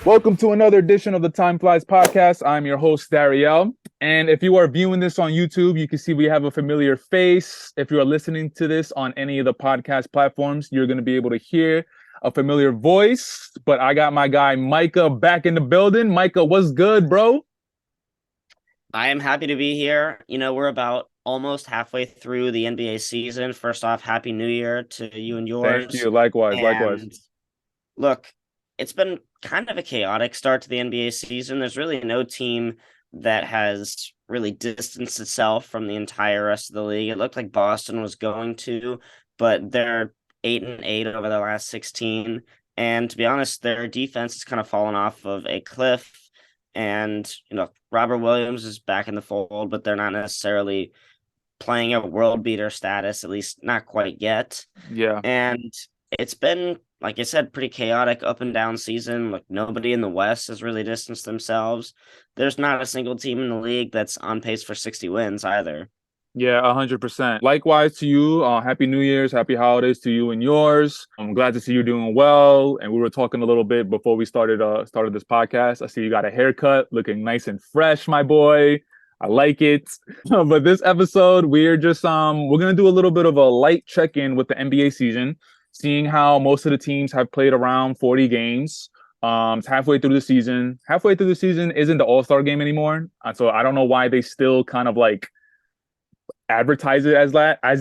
Welcome to another edition of the Time Flies podcast. I'm your host, Dariel. And if you are viewing this on YouTube, you can see we have a familiar face. If you are listening to this on any of the podcast platforms, you're going to be able to hear a familiar voice. But I got my guy, Micah, back in the building. Micah, what's good, bro? I am happy to be here. We're about almost halfway through the NBA season. First off, Happy New Year to you and Thank yours. you. Likewise, likewise. And look, it's been kind of a chaotic start to the NBA season. There's really no team that has really distanced itself from the entire rest of the league. It looked like Boston was going to, but they're 8-8 over the last 16. And to be honest, their defense has kind of fallen off of a cliff. And, Robert Williams is back in the fold, but they're not necessarily playing a world beater status, at least not quite yet. Yeah. And it's been, like I said, pretty chaotic up and down season. Like nobody in the West has really distanced themselves. There's not a single team in the league that's on pace for 60 wins either. Yeah, 100%. Likewise to you. Happy New Year's, happy holidays to you and yours. I'm glad to see you doing well. And we were talking a little bit before we started this podcast. I see you got a haircut, looking nice and fresh, my boy. I like it. But this episode, we're gonna do a little bit of a light check-in with the NBA season, seeing how most of the teams have played around 40 games. It's halfway through the season. Halfway through the season isn't the All-Star game anymore. So I don't know why they still kind of like advertise it as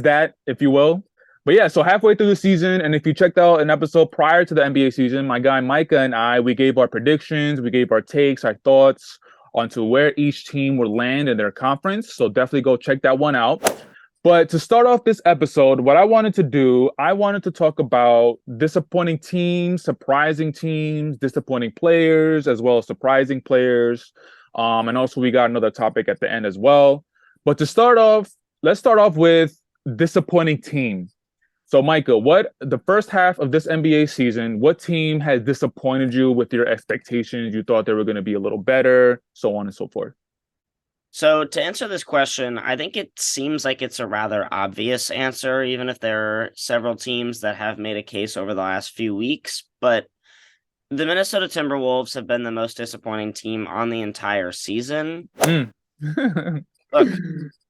that, if you will. But yeah, so halfway through the season, and if you checked out an episode prior to the NBA season, my guy Micah and I, we gave our predictions, we gave our takes, our thoughts onto where each team would land in their conference. So definitely go check that one out. But to start off this episode, what I wanted to do, I wanted to talk about disappointing teams, surprising teams, disappointing players, as well as surprising players. And also we got another topic at the end as well. But to start off, let's start off with disappointing team. So, Micah, what the first half of this NBA season, what team has disappointed you with your expectations? You thought they were going to be a little better, so on and so forth. So to answer this question, I think it seems like it's a rather obvious answer, even if there are several teams that have made a case over the last few weeks. But the Minnesota Timberwolves have been the most disappointing team on the entire season. Mm. Look,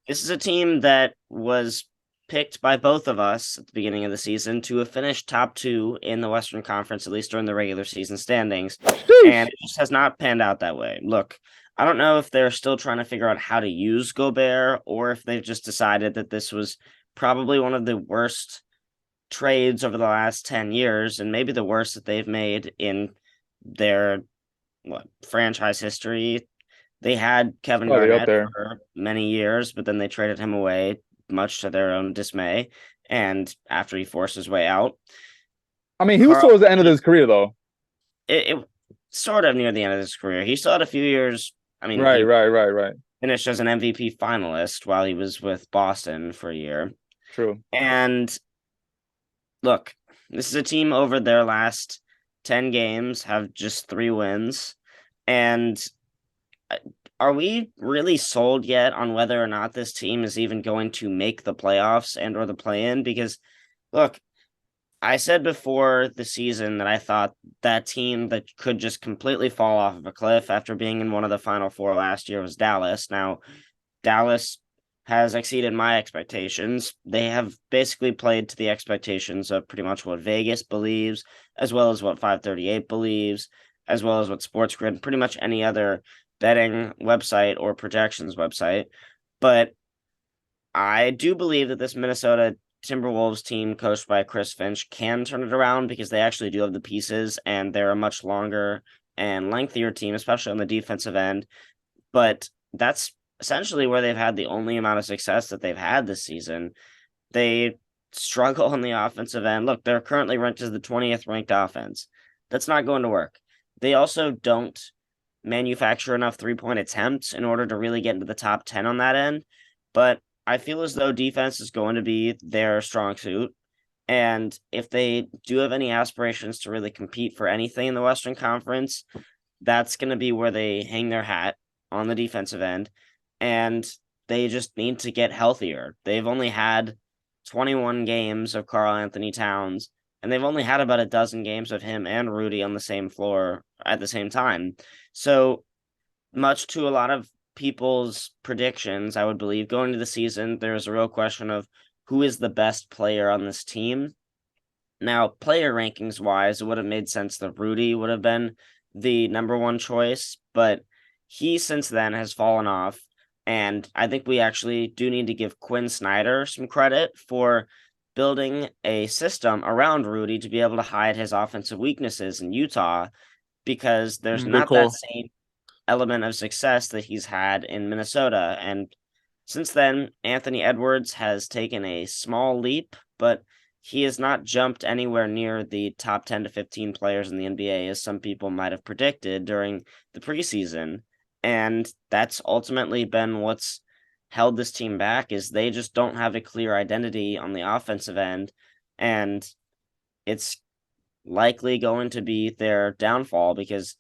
this is a team that was picked by both of us at the beginning of the season to have finished top two in the Western Conference, at least during the regular season standings. And Sheesh. it just has not panned out that way. Look, I don't know if they're still trying to figure out how to use Gobert or if they've just decided that this was probably one of the worst trades over the last 10 years and maybe the worst that they've made in their franchise history. They had Kevin Probably up Garnett there. for many years, but then they traded him away, much to their own dismay. And after he forced his way out, I mean, he was Carl, towards the end of his career, though. it sort of near the end of his career. He still had a few years. I mean, Right, he right, right, right. finished as an MVP finalist while he was with Boston for a year. True. And look, this is a team over their last 10 games have just 3 wins. And are we really sold yet on whether or not this team is even going to make the playoffs and or the play-in? Because look, I said before the season that I thought that team that could just completely fall off of a cliff after being in one of the final four last year was Dallas. Now, Dallas has exceeded my expectations. They have basically played to the expectations of pretty much what Vegas believes, as well as what 538 believes, as well as what SportsGrid, pretty much any other betting website or projections website. But I do believe that this Minnesota Timberwolves team, coached by Chris Finch, can turn it around because they actually do have the pieces and they're a much longer and lengthier team, especially on the defensive end. But that's essentially where they've had the only amount of success that they've had this season. They struggle on the offensive end. Look, they're currently ranked as the 20th ranked offense. That's not going to work. They also don't manufacture enough 3-point attempts in order to really get into the top 10 on that end. But I feel as though defense is going to be their strong suit. And if they do have any aspirations to really compete for anything in the Western Conference, that's going to be where they hang their hat on the defensive end. And they just need to get healthier. They've only had 21 games of Karl Anthony Towns and they've only had about a dozen games of him and Rudy on the same floor at the same time. So much to a lot of people's predictions, I would believe, going into the season, there's a real question of who is the best player on this team. Now, player rankings wise, it would have made sense that Rudy would have been the number one choice, but he since then has fallen off. And I think we actually do need to give Quinn Snyder some credit for building a system around Rudy to be able to hide his offensive weaknesses in Utah, because there's Good not that call. same element of success that he's had in Minnesota. And since then, Anthony Edwards has taken a small leap, but he has not jumped anywhere near the top 10 to 15 players in the NBA, as some people might have predicted during the preseason. And that's ultimately been what's held this team back, is they just don't have a clear identity on the offensive end. And it's likely going to be their downfall, because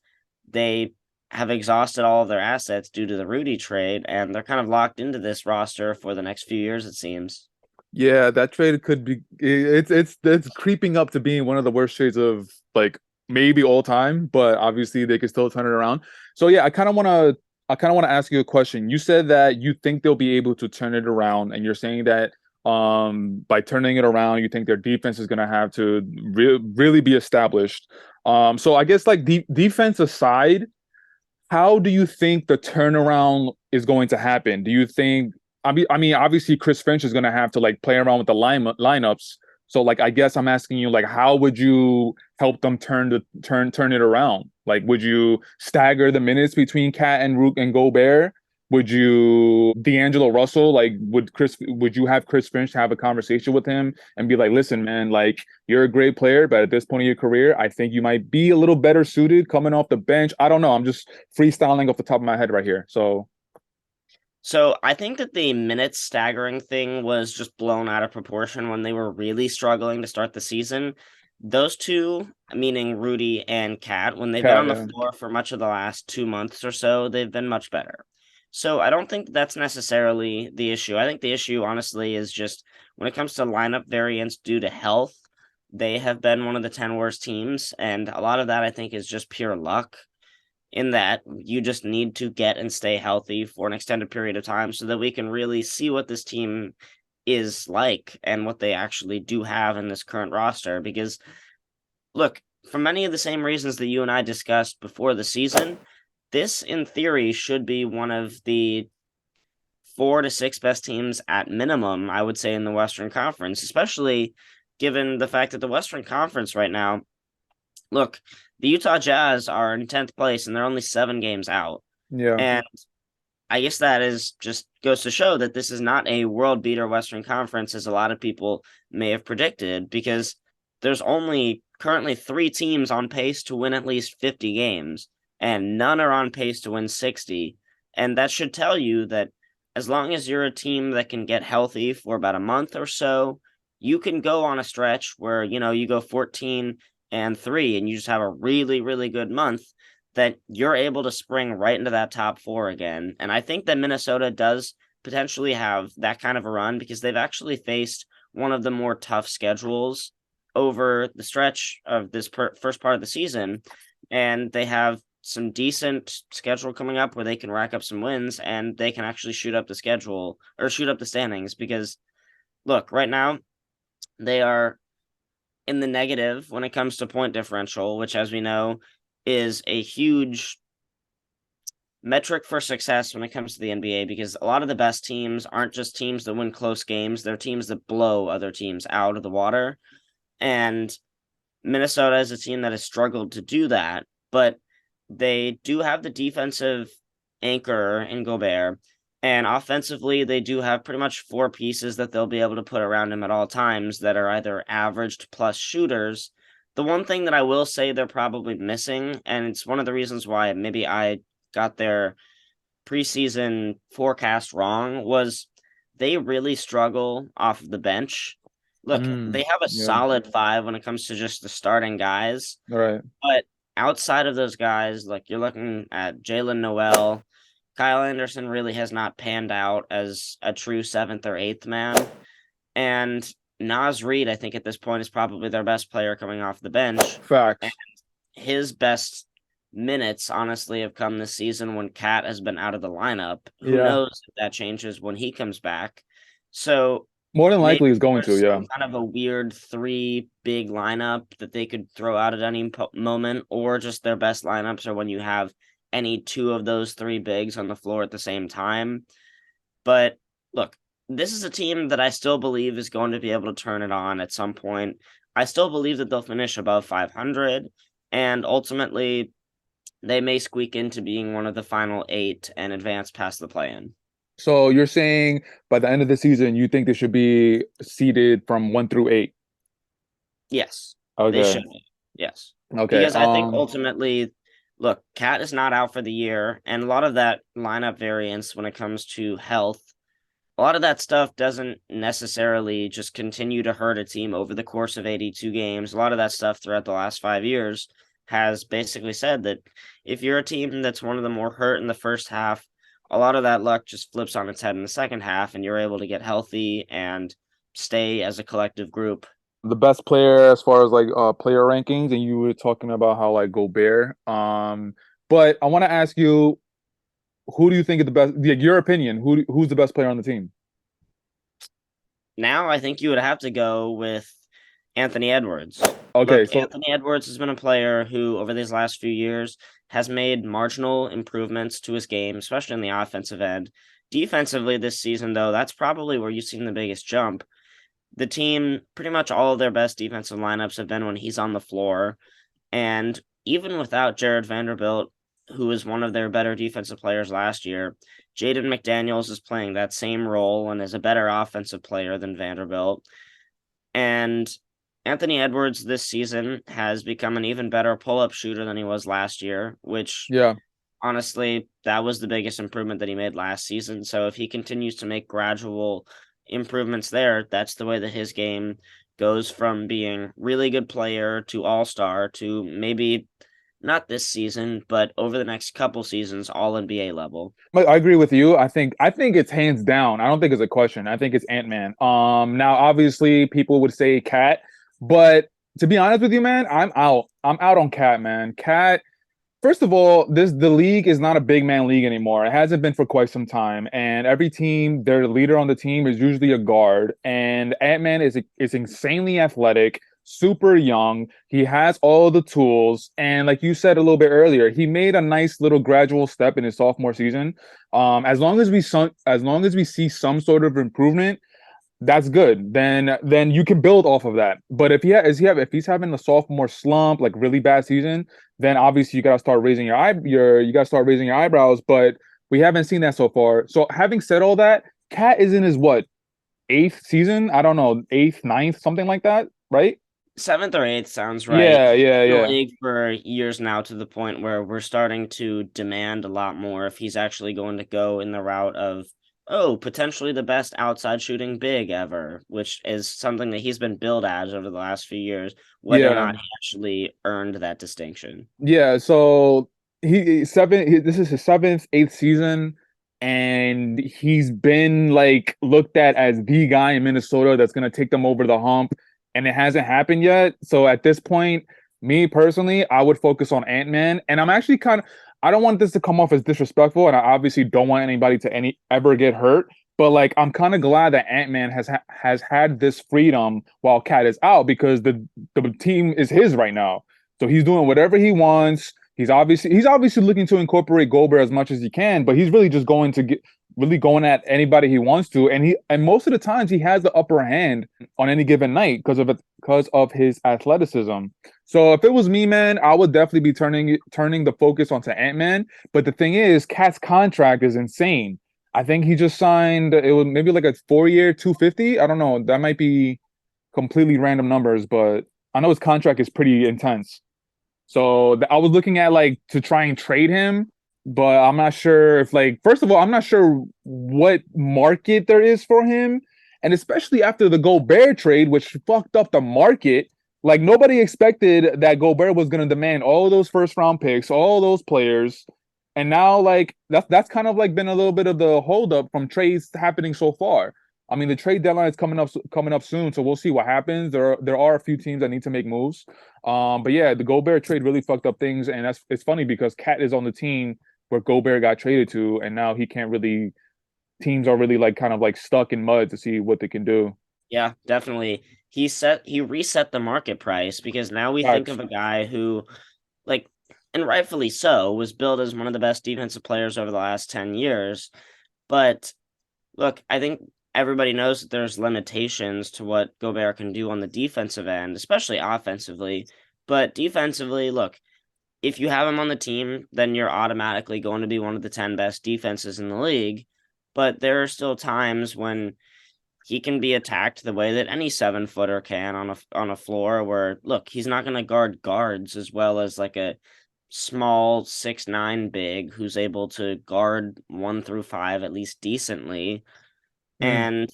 they have exhausted all of their assets due to the Rudy trade, and they're kind of locked into this roster for the next few years, it seems. Yeah, that trade could be it's creeping up to being one of the worst trades of like maybe all time, but obviously they could still turn it around. So yeah, I kind of want to ask you a question. You said that you think they'll be able to turn it around, and you're saying that by turning it around, you think their defense is going to have to really be established. So I guess like defense aside, how do you think the turnaround is going to happen? Do you think? I mean, obviously Chris Finch is going to have to like play around with the lineups. So like, I guess I'm asking you, like, how would you help them turn it around? Like, would you stagger the minutes between Cat and Rook and Gobert? Would you D'Angelo Russell? Like, Would you have Chris Finch have a conversation with him and be like, listen, man, like you're a great player, but at this point in your career, I think you might be a little better suited coming off the bench. I don't know. I'm just freestyling off the top of my head right here. So I think that the minutes staggering thing was just blown out of proportion when they were really struggling to start the season. Those two, meaning Rudy and Cat, when they've been Cat, on the yeah. floor for much of the last 2 months or so, they've been much better. So I don't think that's necessarily the issue. I think the issue, honestly, is just when it comes to lineup variance due to health, they have been one of the 10 worst teams. And a lot of that, I think, is just pure luck, in that you just need to get and stay healthy for an extended period of time so that we can really see what this team is like and what they actually do have in this current roster. Because, look, for many of the same reasons that you and I discussed before the season, this in theory should be one of the 4 to 6 best teams at minimum, I would say, in the Western Conference, especially given the fact that the Western Conference right now, look, the Utah Jazz are in 10th place and they're only 7 games out. Yeah. And I guess that is just goes to show that this is not a world beater Western Conference, as a lot of people may have predicted, because there's only currently 3 teams on pace to win at least 50 games, and none are on pace to win 60. And that should tell you that as long as you're a team that can get healthy for about a month or so, you can go on a stretch where, you go 14-3 and you just have a really, really good month, that you're able to spring right into that top 4 again. And I think that Minnesota does potentially have that kind of a run, because they've actually faced one of the more tough schedules over the stretch of this first part of the season. And they have some decent schedule coming up where they can rack up some wins, and they can actually shoot up the schedule or shoot up the standings. Because, look, right now they are in the negative when it comes to point differential, which, as we know, is a huge metric for success when it comes to the NBA, because a lot of the best teams aren't just teams that win close games, they're teams that blow other teams out of the water. And Minnesota is a team that has struggled to do that, but they do have the defensive anchor in Gobert. And offensively, they do have pretty much 4 pieces that they'll be able to put around him at all times that are either averaged plus shooters. The one thing that I will say they're probably missing, and it's one of the reasons why maybe I got their preseason forecast wrong, was they really struggle off of the bench. Look, they have a Yeah. solid 5 when it comes to just the starting guys, All right. but outside of those guys, like you're looking at Jalen Noel, Kyle Anderson really has not panned out as a true 7th or 8th man. And Nas Reed, I think at this point, is probably their best player coming off the bench. And Facts. his best minutes, honestly, have come this season when Cat has been out of the lineup. Who Yeah. knows if that changes when he comes back? So More than maybe likely is going to, there's yeah. some kind of a weird three big lineup that they could throw out at any moment, or just their best lineups are when you have any two of those three bigs on the floor at the same time. But look, this is a team that I still believe is going to be able to turn it on at some point. I still believe that they'll finish above 500, and ultimately they may squeak into being one of the final eight and advance past the play-in. So you're saying by the end of the season, you think they should be seeded from 1 through 8? Yes, they Okay. should be. Yes. Okay. Because I think ultimately, look, Cat is not out for the year, and a lot of that lineup variance when it comes to health, a lot of that stuff doesn't necessarily just continue to hurt a team over the course of 82 games. A lot of that stuff throughout the last 5 years has basically said that if you're a team that's one of the more hurt in the first half, a lot of that luck just flips on its head in the second half, and you're able to get healthy and stay as a collective group. The best player as far as like player rankings, and you were talking about how like Gobert. But I want to ask you, who do you think is the best? Like your opinion, who's the best player on the team? Now I think you would have to go with Anthony Edwards. Okay, Look, so Anthony Edwards has been a player who, over these last few years, has made marginal improvements to his game, especially in the offensive end. Defensively, this season, though, that's probably where you've seen the biggest jump. The team, pretty much all of their best defensive lineups have been when he's on the floor. And even without Jared Vanderbilt, who was one of their better defensive players last year, Jaden McDaniels is playing that same role and is a better offensive player than Vanderbilt. And Anthony Edwards this season has become an even better pull-up shooter than he was last year, which yeah, honestly, that was the biggest improvement that he made last season. So if he continues to make gradual improvements there, that's the way that his game goes from being really good player to all-star to maybe not this season, but over the next couple seasons, all NBA level. I agree with you. I think it's hands down. I don't think it's a question. I think it's Ant-Man. Now obviously people would say Cat, but to be honest with you, man, I'm out. I'm out on Cat, man. Cat. First of all, the league is not a big man league anymore. It hasn't been for quite some time, and every team, their leader on the team is usually a guard. And Ant-Man is insanely athletic, super young. He has all the tools, and like you said a little bit earlier, he made a nice little gradual step in his sophomore season. As long as we see some sort of improvement, that's good. Then you can build off of that. But if he's having a sophomore slump, like really bad season, then obviously you gotta start raising you gotta start raising your eyebrows. But we haven't seen that so far. So having said all that, Cat is in his what, eighth season? I don't know, eighth, ninth, something like that, right? Seventh or eighth sounds right. Yeah, He's yeah, been in the yeah. league for years now, to the point where we're starting to demand a lot more if he's actually going to go in the route of, oh, potentially the best outside shooting big ever, which is something that he's been billed as over the last few years, whether or Yeah. not he actually earned that distinction. Yeah, so this is his seventh, eighth season, and he's been like looked at as the guy in Minnesota that's gonna take them over the hump, and it hasn't happened yet. So at this point, me personally, I would focus on Ant-Man, and I'm actually I don't want this to come off as disrespectful, and I obviously don't want anybody to ever get hurt. But like, I'm kind of glad that Ant-Man has had this freedom while Cat is out because the team is his right now. So he's doing whatever he wants. He's obviously looking to incorporate Gobert as much as he can, but he's really just really going at anybody he wants to, and most of the times he has the upper hand on any given night because of his athleticism. So if it was me, man, I would definitely be turning the focus onto Ant-Man. But the thing is, Cat's contract is insane. I think he just signed it was maybe like a 4 year 250. I don't know. That might be completely random numbers, but I know his contract is pretty intense. So I was looking at like to try and trade him, but I'm not sure if like first of all, I'm not sure what market there is for him, and especially after the Gobert trade, which fucked up the market. Like nobody expected that Gobert was going to demand all those first round picks, all those players, and now like that's kind of like been a little bit of the holdup from trades happening so far. I mean, the trade deadline is coming up soon, so we'll see what happens. There are a few teams that need to make moves. But yeah, the Gobert trade really fucked up things, and it's funny because Cat is on the team where Gobert got traded to, and now he can't really. Teams are really like kind of like stuck in mud to see what they can do. Yeah, definitely. He reset the market price because now we think Facts. of a guy who, like, and rightfully so, was billed as one of the best defensive players over the last 10 years. But look, I think everybody knows that there's limitations to what Gobert can do on the defensive end, especially offensively. But defensively, look, if you have him on the team, then you're automatically going to be one of the 10 best defenses in the league. But there are still times when he can be attacked the way that any 7-footer can on a floor where, look, he's not going to guard guards as well as like a small 6'9" big who's able to guard 1 through 5 at least decently. Mm. And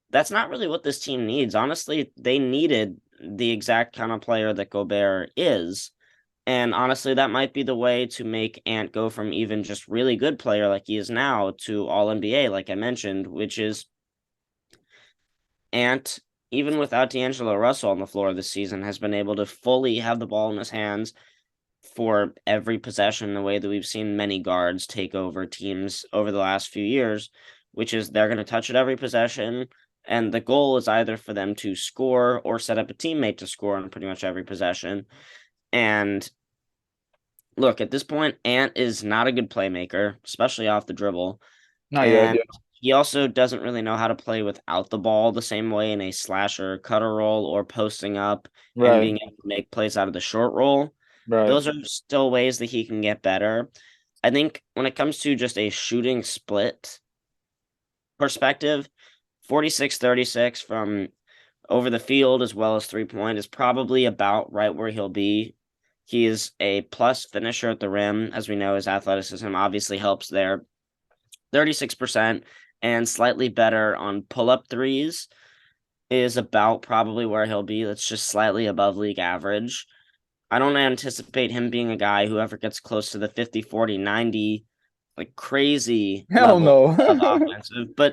that's not really what this team needs. Honestly, they needed the exact kind of player that Gobert is. And honestly, that might be the way to make Ant go from even just really good player like he is now to all NBA, like I mentioned, which is Ant, even without D'Angelo Russell on the floor this season, has been able to fully have the ball in his hands for every possession, the way that we've seen many guards take over teams over the last few years, which is they're going to touch it every possession. And the goal is either for them to score or set up a teammate to score on pretty much every possession. And look, at this point, Ant is not a good playmaker, especially off the dribble. Not yet. And Yeah. he also doesn't really know how to play without the ball the same way in a slasher cutter roll or posting up and Right. being able to make plays out of the short roll. Right. Those are still ways that he can get better. I think when it comes to just a shooting split perspective, 46-36 from over the field as well as 3-point is probably about right where he'll be. He is a plus finisher at the rim. As we know, his athleticism obviously helps there. 36% and slightly better on pull-up threes is about probably where he'll be. That's just slightly above league average. I don't anticipate him being a guy who ever gets close to the 50, 40, 90, like crazy Hell level no. of offensive, but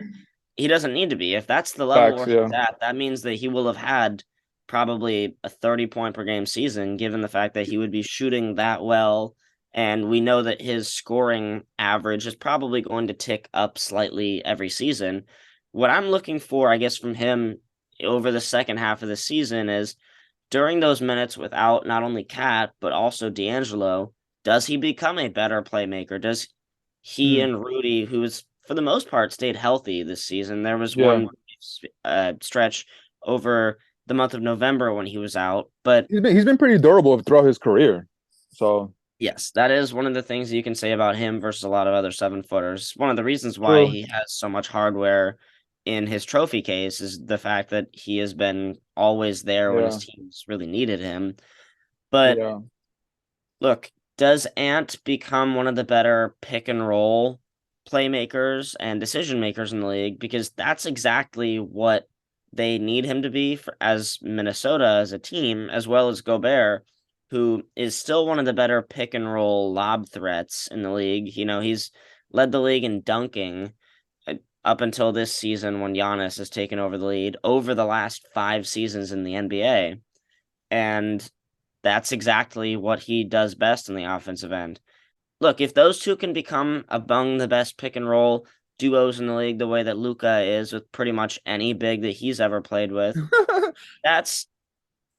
he doesn't need to be. If that's the level Facts. where Yeah. he's at, that means that he will have had probably a 30-point per game season, given the fact that he would be shooting that well. And we know that his scoring average is probably going to tick up slightly every season. What I'm looking for, I guess, from him over the second half of the season is during those minutes without not only Cat, but also D'Angelo, does he become a better playmaker? Does he Mm. and Rudy, who has, for the most part, stayed healthy this season? There was Yeah. one stretch over the month of November when he was out, but He's been pretty durable throughout his career. So yes, that is one of the things you can say about him versus a lot of other 7-footers. One of the reasons why true. he has so much hardware in his trophy case is the fact that he has been always there when his Yeah. teams really needed him. But Yeah. look, does Ant become one of the better pick and roll playmakers and decision makers in the league? Because that's exactly what they need him to be as Minnesota as a team, as well as Gobert, who is still one of the better pick and roll lob threats in the league. You know, he's led the league in dunking up until this season when Giannis has taken over the lead over the last 5 seasons in the NBA. And that's exactly what he does best in the offensive end. Look, if those two can become among the best pick and roll duos in the league, the way that Luka is with pretty much any big that he's ever played with, that's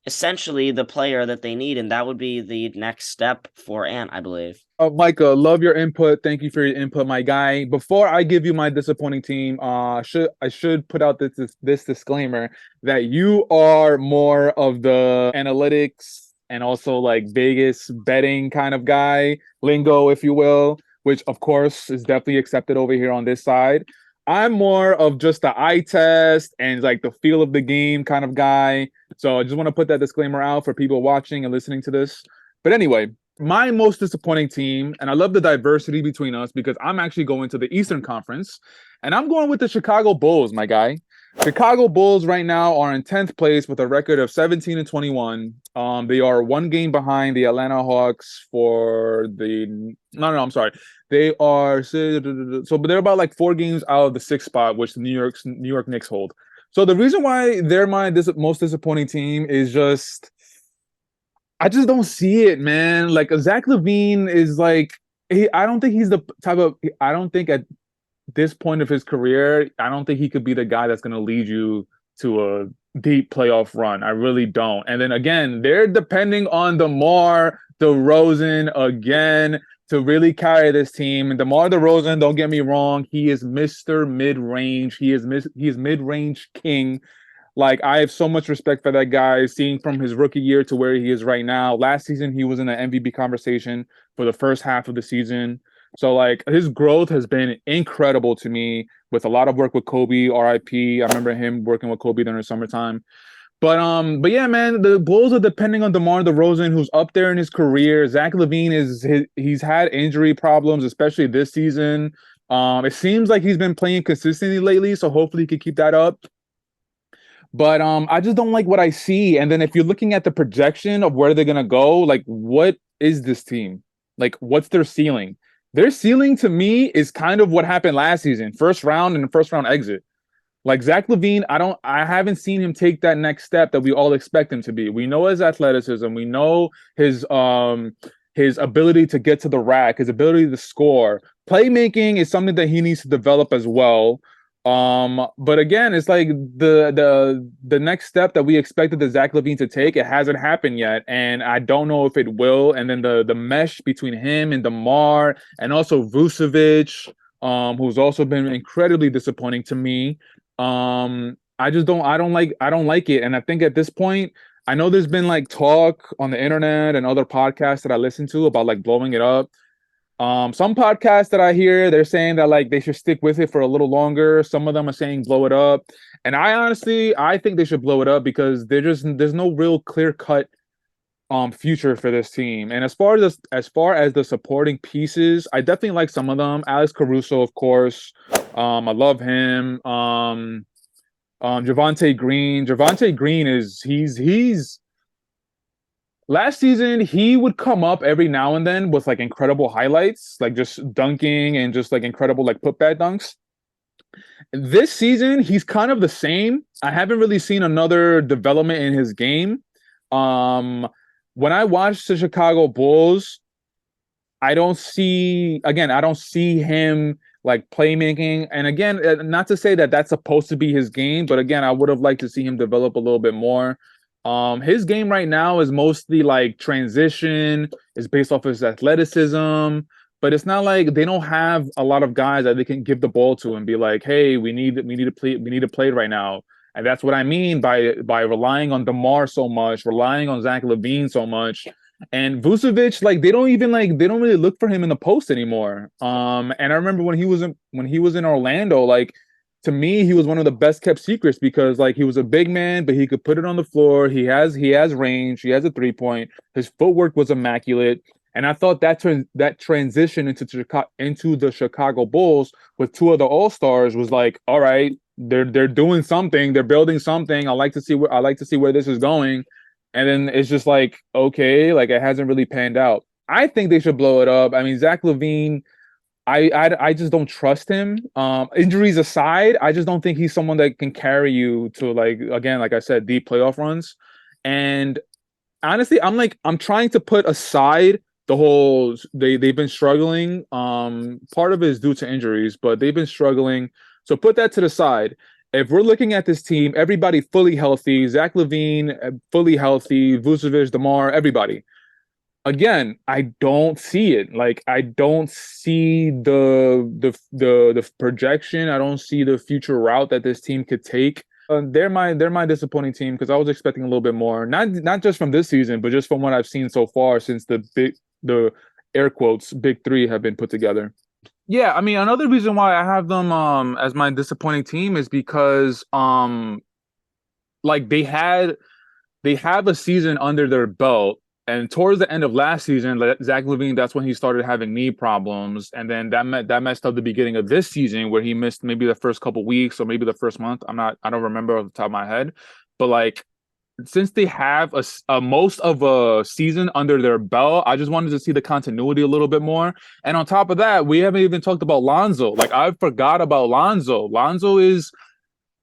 essentially the player that they need, and that would be the next step for Ant, I believe. Micah, love your input. Thank you for your input, my guy. Before I give you my disappointing team, I should put out this disclaimer that you are more of the analytics and also like Vegas betting kind of guy, lingo, if you will, which of course is definitely accepted over here on this side. I'm more of just the eye test and like the feel of the game kind of guy. So I just want to put that disclaimer out for people watching and listening to this. But anyway, my most disappointing team, and I love the diversity between us because I'm actually going to the Eastern Conference, and I'm going with the Chicago Bulls, my guy. Chicago Bulls right now are in 10th place with a record of 17-21. They are one game behind the Atlanta Hawks for the no, I'm sorry. They are but they're about like 4 games out of the sixth spot, which the New York Knicks hold. So the reason why they're my most disappointing team is just I just don't see it, man. Like Zach LaVine is like I don't think he's the type of I don't think at this point of his career, I don't think he could be the guy that's going to lead you to a deep playoff run. I really don't. And then again, they're depending on DeMar DeRozan again to really carry this team. And DeMar DeRozan, don't get me wrong, he is Mr. Mid-range. He is mid-range king. Like I have so much respect for that guy, seeing from his rookie year to where he is right now. Last season, he was in the MVP conversation for the first half of the season. So like his growth has been incredible to me with a lot of work with Kobe, RIP. I remember him working with Kobe during the summertime. But yeah, man, the Bulls are depending on DeMar DeRozan, who's up there in his career. Zach LaVine he's had injury problems, especially this season. It seems like he's been playing consistently lately, so hopefully he can keep that up. But I just don't like what I see. And then if you're looking at the projection of where they're gonna go, like what is this team? Like what's their ceiling? Their ceiling to me is kind of what happened last season, first round and first round exit. Like Zach LaVine, I haven't seen him take that next step that we all expect him to be. We know his athleticism, we know his ability to get to the rack, his ability to score. Playmaking is something that he needs to develop as well. But again, it's like the next step that we expected the Zach LaVine to take, it hasn't happened yet, and I don't know if it will. And then the mesh between him and DeMar, and also Vucevic, who's also been incredibly disappointing to me. I don't like it, and I think at this point, I know there's been like talk on the internet and other podcasts that I listen to about like blowing it up. Some podcasts that I hear, they're saying that like they should stick with it for a little longer. Some of them are saying blow it up. And I think they should blow it up because there's no real clear cut future for this team. And as far as the supporting pieces, I definitely like some of them. Alex Caruso, of course. I love him. Javonte Green. Javonte Green is he's last season, he would come up every now and then with like incredible highlights, like just dunking and just like incredible like putback dunks. This season, he's kind of the same. I haven't really seen another development in his game. Um, when I watch the Chicago Bulls, I don't see him like playmaking. And again, not to say that that's supposed to be his game, but again, I would have liked to see him develop a little bit more. His game right now is mostly like transition, is based off his athleticism, but it's not like they don't have a lot of guys that they can give the ball to and be like, "Hey, we need to play right now." And that's what I mean by relying on DeMar so much, relying on Zach LaVine so much. And Vucevic, like they don't really look for him in the post anymore. And I remember when he was in Orlando, like to me, he was one of the best kept secrets because like he was a big man, but he could put it on the floor. He has range. He has a 3-point. His footwork was immaculate. And I thought that transition into the Chicago Bulls with two of the All Stars was like, all right, they're doing something. They're building something. I like to see where this is going. And then it's just like, okay, like it hasn't really panned out. I think they should blow it up. I mean, Zach LaVine, I just don't trust him. Injuries aside, I just don't think he's someone that can carry you to like again, like I said, deep playoff runs. And honestly, I'm trying to put aside the whole they've been struggling. Part of it is due to injuries, but they've been struggling. So put that to the side. If we're looking at this team, everybody fully healthy, Zach LaVine fully healthy, Vucevic, DeMar, everybody. Again, I don't see it. Like I don't see the projection. I don't see the future route that this team could take. They're my disappointing team because I was expecting a little bit more. Not just from this season, but just from what I've seen so far since the air quotes big three have been put together. Yeah, I mean another reason why I have them as my disappointing team is because like they have a season under their belt And towards the end of last season, Zach LaVine, that's when he started having knee problems, and then that messed up the beginning of this season, where he missed maybe the first couple weeks or maybe the first month. I don't remember off the top of my head, but like since they have a most of a season under their belt, I just wanted to see the continuity a little bit more. And on top of that, we haven't even talked about Lonzo. Like I forgot about Lonzo. Lonzo is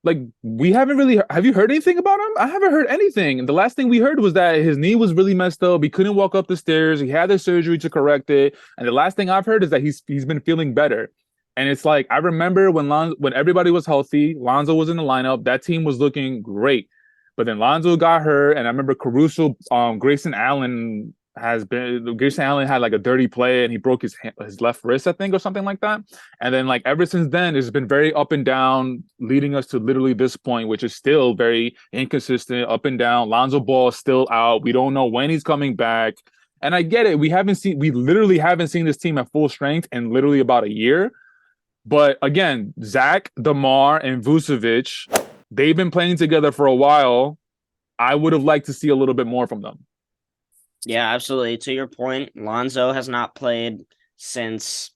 like we haven't really. Have you heard anything about him? I haven't heard anything. And the last thing we heard was that his knee was really messed up. He couldn't walk up the stairs. He had the surgery to correct it. And the last thing I've heard is that he's been feeling better. And it's like I remember when everybody was healthy, Lonzo was in the lineup. That team was looking great. But then Lonzo got hurt, and I remember Caruso, Grayson Allen had like a dirty play, and he broke his left wrist, I think, or something like that. And then like ever since then, it's been very up and down, leading us to literally this point, which is still very inconsistent, up and down. Lonzo Ball is still out. We don't know when he's coming back. And I get it. We literally haven't seen this team at full strength in literally about a year. But again, Zach, DeMar, and Vucevic, they've been playing together for a while. I would have liked to see a little bit more from them. Yeah, absolutely. To your point, Lonzo has not played since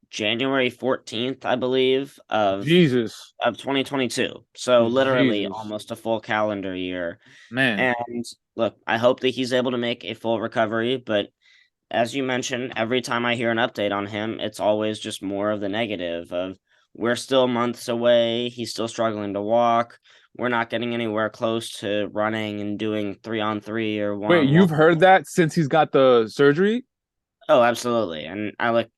January 14th, I believe, of Jesus. 2022. So literally Jesus. almost a full calendar year. Man. And look, I hope that he's able to make a full recovery, but as you mentioned, every time I hear an update on him, it's always just more of the negative of we're still months away, he's still struggling to walk. We're not getting anywhere close to running and doing 3-on-3 or 1-on-1. Wait, you've heard that since he's got the surgery? Oh, absolutely. And I like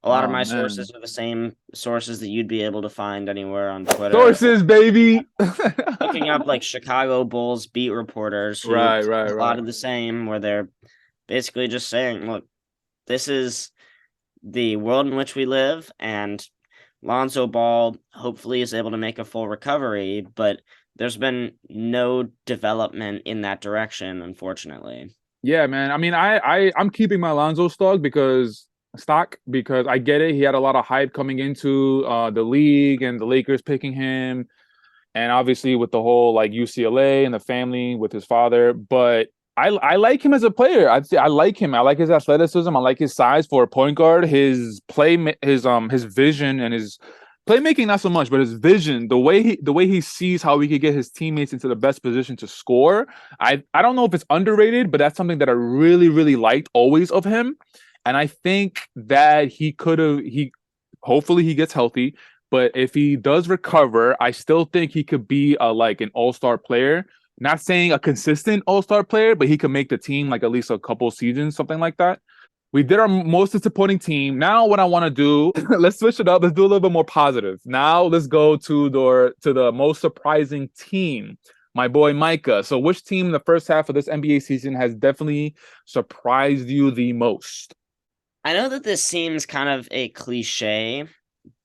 a lot of my Man. sources are the same sources that you'd be able to find anywhere on Twitter. Sources, baby. Looking up like Chicago Bulls beat reporters who Right. a lot of the same, where they're basically just saying, look, this is the world in which we live, and Lonzo Ball hopefully is able to make a full recovery, but there's been no development in that direction, unfortunately. Yeah, man. I mean, I'm keeping my Lonzo stock because I get it. He had a lot of hype coming into the league and the Lakers picking him, and obviously with the whole like UCLA and the family with his father. But I like him as a player. I like him. I like his athleticism. I like his size for a point guard. His his vision and his playmaking not so much, but his vision, the way he sees how he could get his teammates into the best position to score. I don't know if it's underrated, but that's something that I really really liked always of him. And I think that hopefully he gets healthy. But if he does recover, I still think he could be like an all-star player. Not saying a consistent all-star player, but he could make the team like at least a couple seasons, something like that. We did our most disappointing team. Now, what I want to do, let's switch it up. Let's do a little bit more positive. Now, let's go to the most surprising team, my boy Micah. So, which team in the first half of this NBA season has definitely surprised you the most? I know that this seems kind of a cliche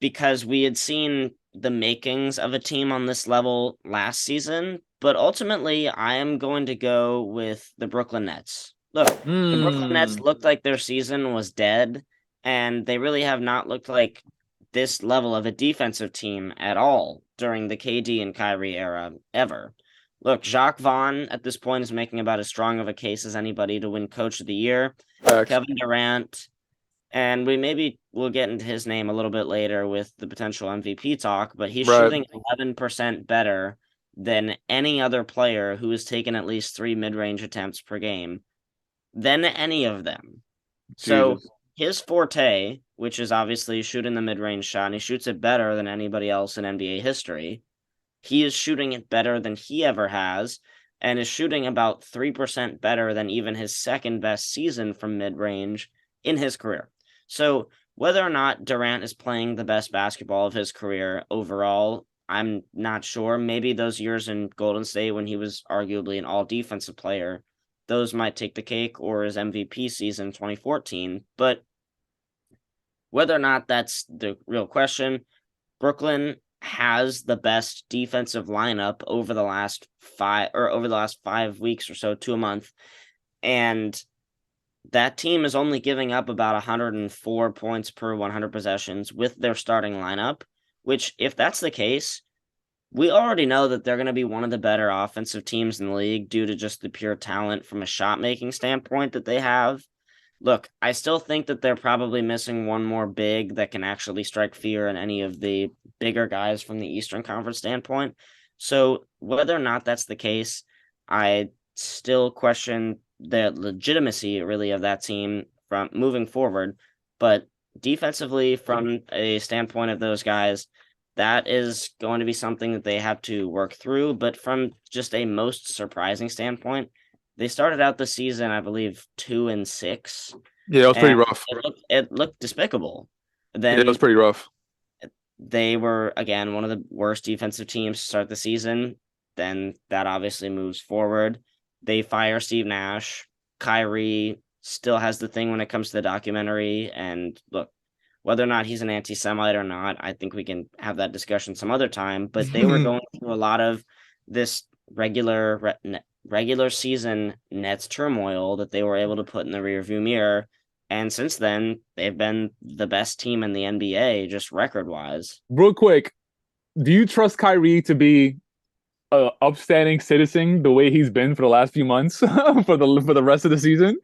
because we had seen the makings of a team on this level last season, but ultimately, I am going to go with the Brooklyn Nets. Look, the Brooklyn Nets looked like their season was dead, and they really have not looked like this level of a defensive team at all during the KD and Kyrie era ever. Look, Jacques Vaughn at this point is making about as strong of a case as anybody to win Coach of the Year. Kevin Durant, and we'll get into his name a little bit later with the potential MVP talk, but he's shooting 11% better than any other player who has taken at least 3 mid-range attempts per game than any of them. Jesus. So his forte, which is obviously shooting the mid-range shot, and he shoots it better than anybody else in NBA history. He is shooting it better than he ever has, and is shooting about 3% better than even his second best season from mid-range in his career. So whether or not Durant is playing the best basketball of his career overall, I'm not sure. Maybe those years in Golden State when he was arguably an all-defensive player, those might take the cake, or his MVP season 2014. But whether or not that's the real question, Brooklyn has the best defensive lineup over the last 5 weeks or so to a month. And that team is only giving up about 104 points per 100 possessions with their starting lineup, which, if that's the case, we already know that they're going to be one of the better offensive teams in the league due to just the pure talent from a shot making standpoint that they have. Look, I still think that they're probably missing one more big that can actually strike fear in any of the bigger guys from the Eastern Conference standpoint. So whether or not that's the case, I still question the legitimacy really of that team from moving forward. But defensively, from a standpoint of those guys, that is going to be something that they have to work through. But from just a most surprising standpoint, they started out the season, I believe, 2-6, Yeah, it was pretty and rough. it looked despicable. Yeah, it was Then pretty rough. they were again one of the worst defensive teams to start the season. Then that obviously moves forward. They fire Steve Nash. Kyrie still has the thing when it comes to the documentary. And look, whether or not he's an anti-Semite or not, I think we can have that discussion some other time. But they were going through a lot of this regular season Nets turmoil that they were able to put in the rearview mirror. And since then, they've been the best team in the NBA, just record wise. Real quick, do you trust Kyrie to be a upstanding citizen the way he's been for the last few months for the rest of the season?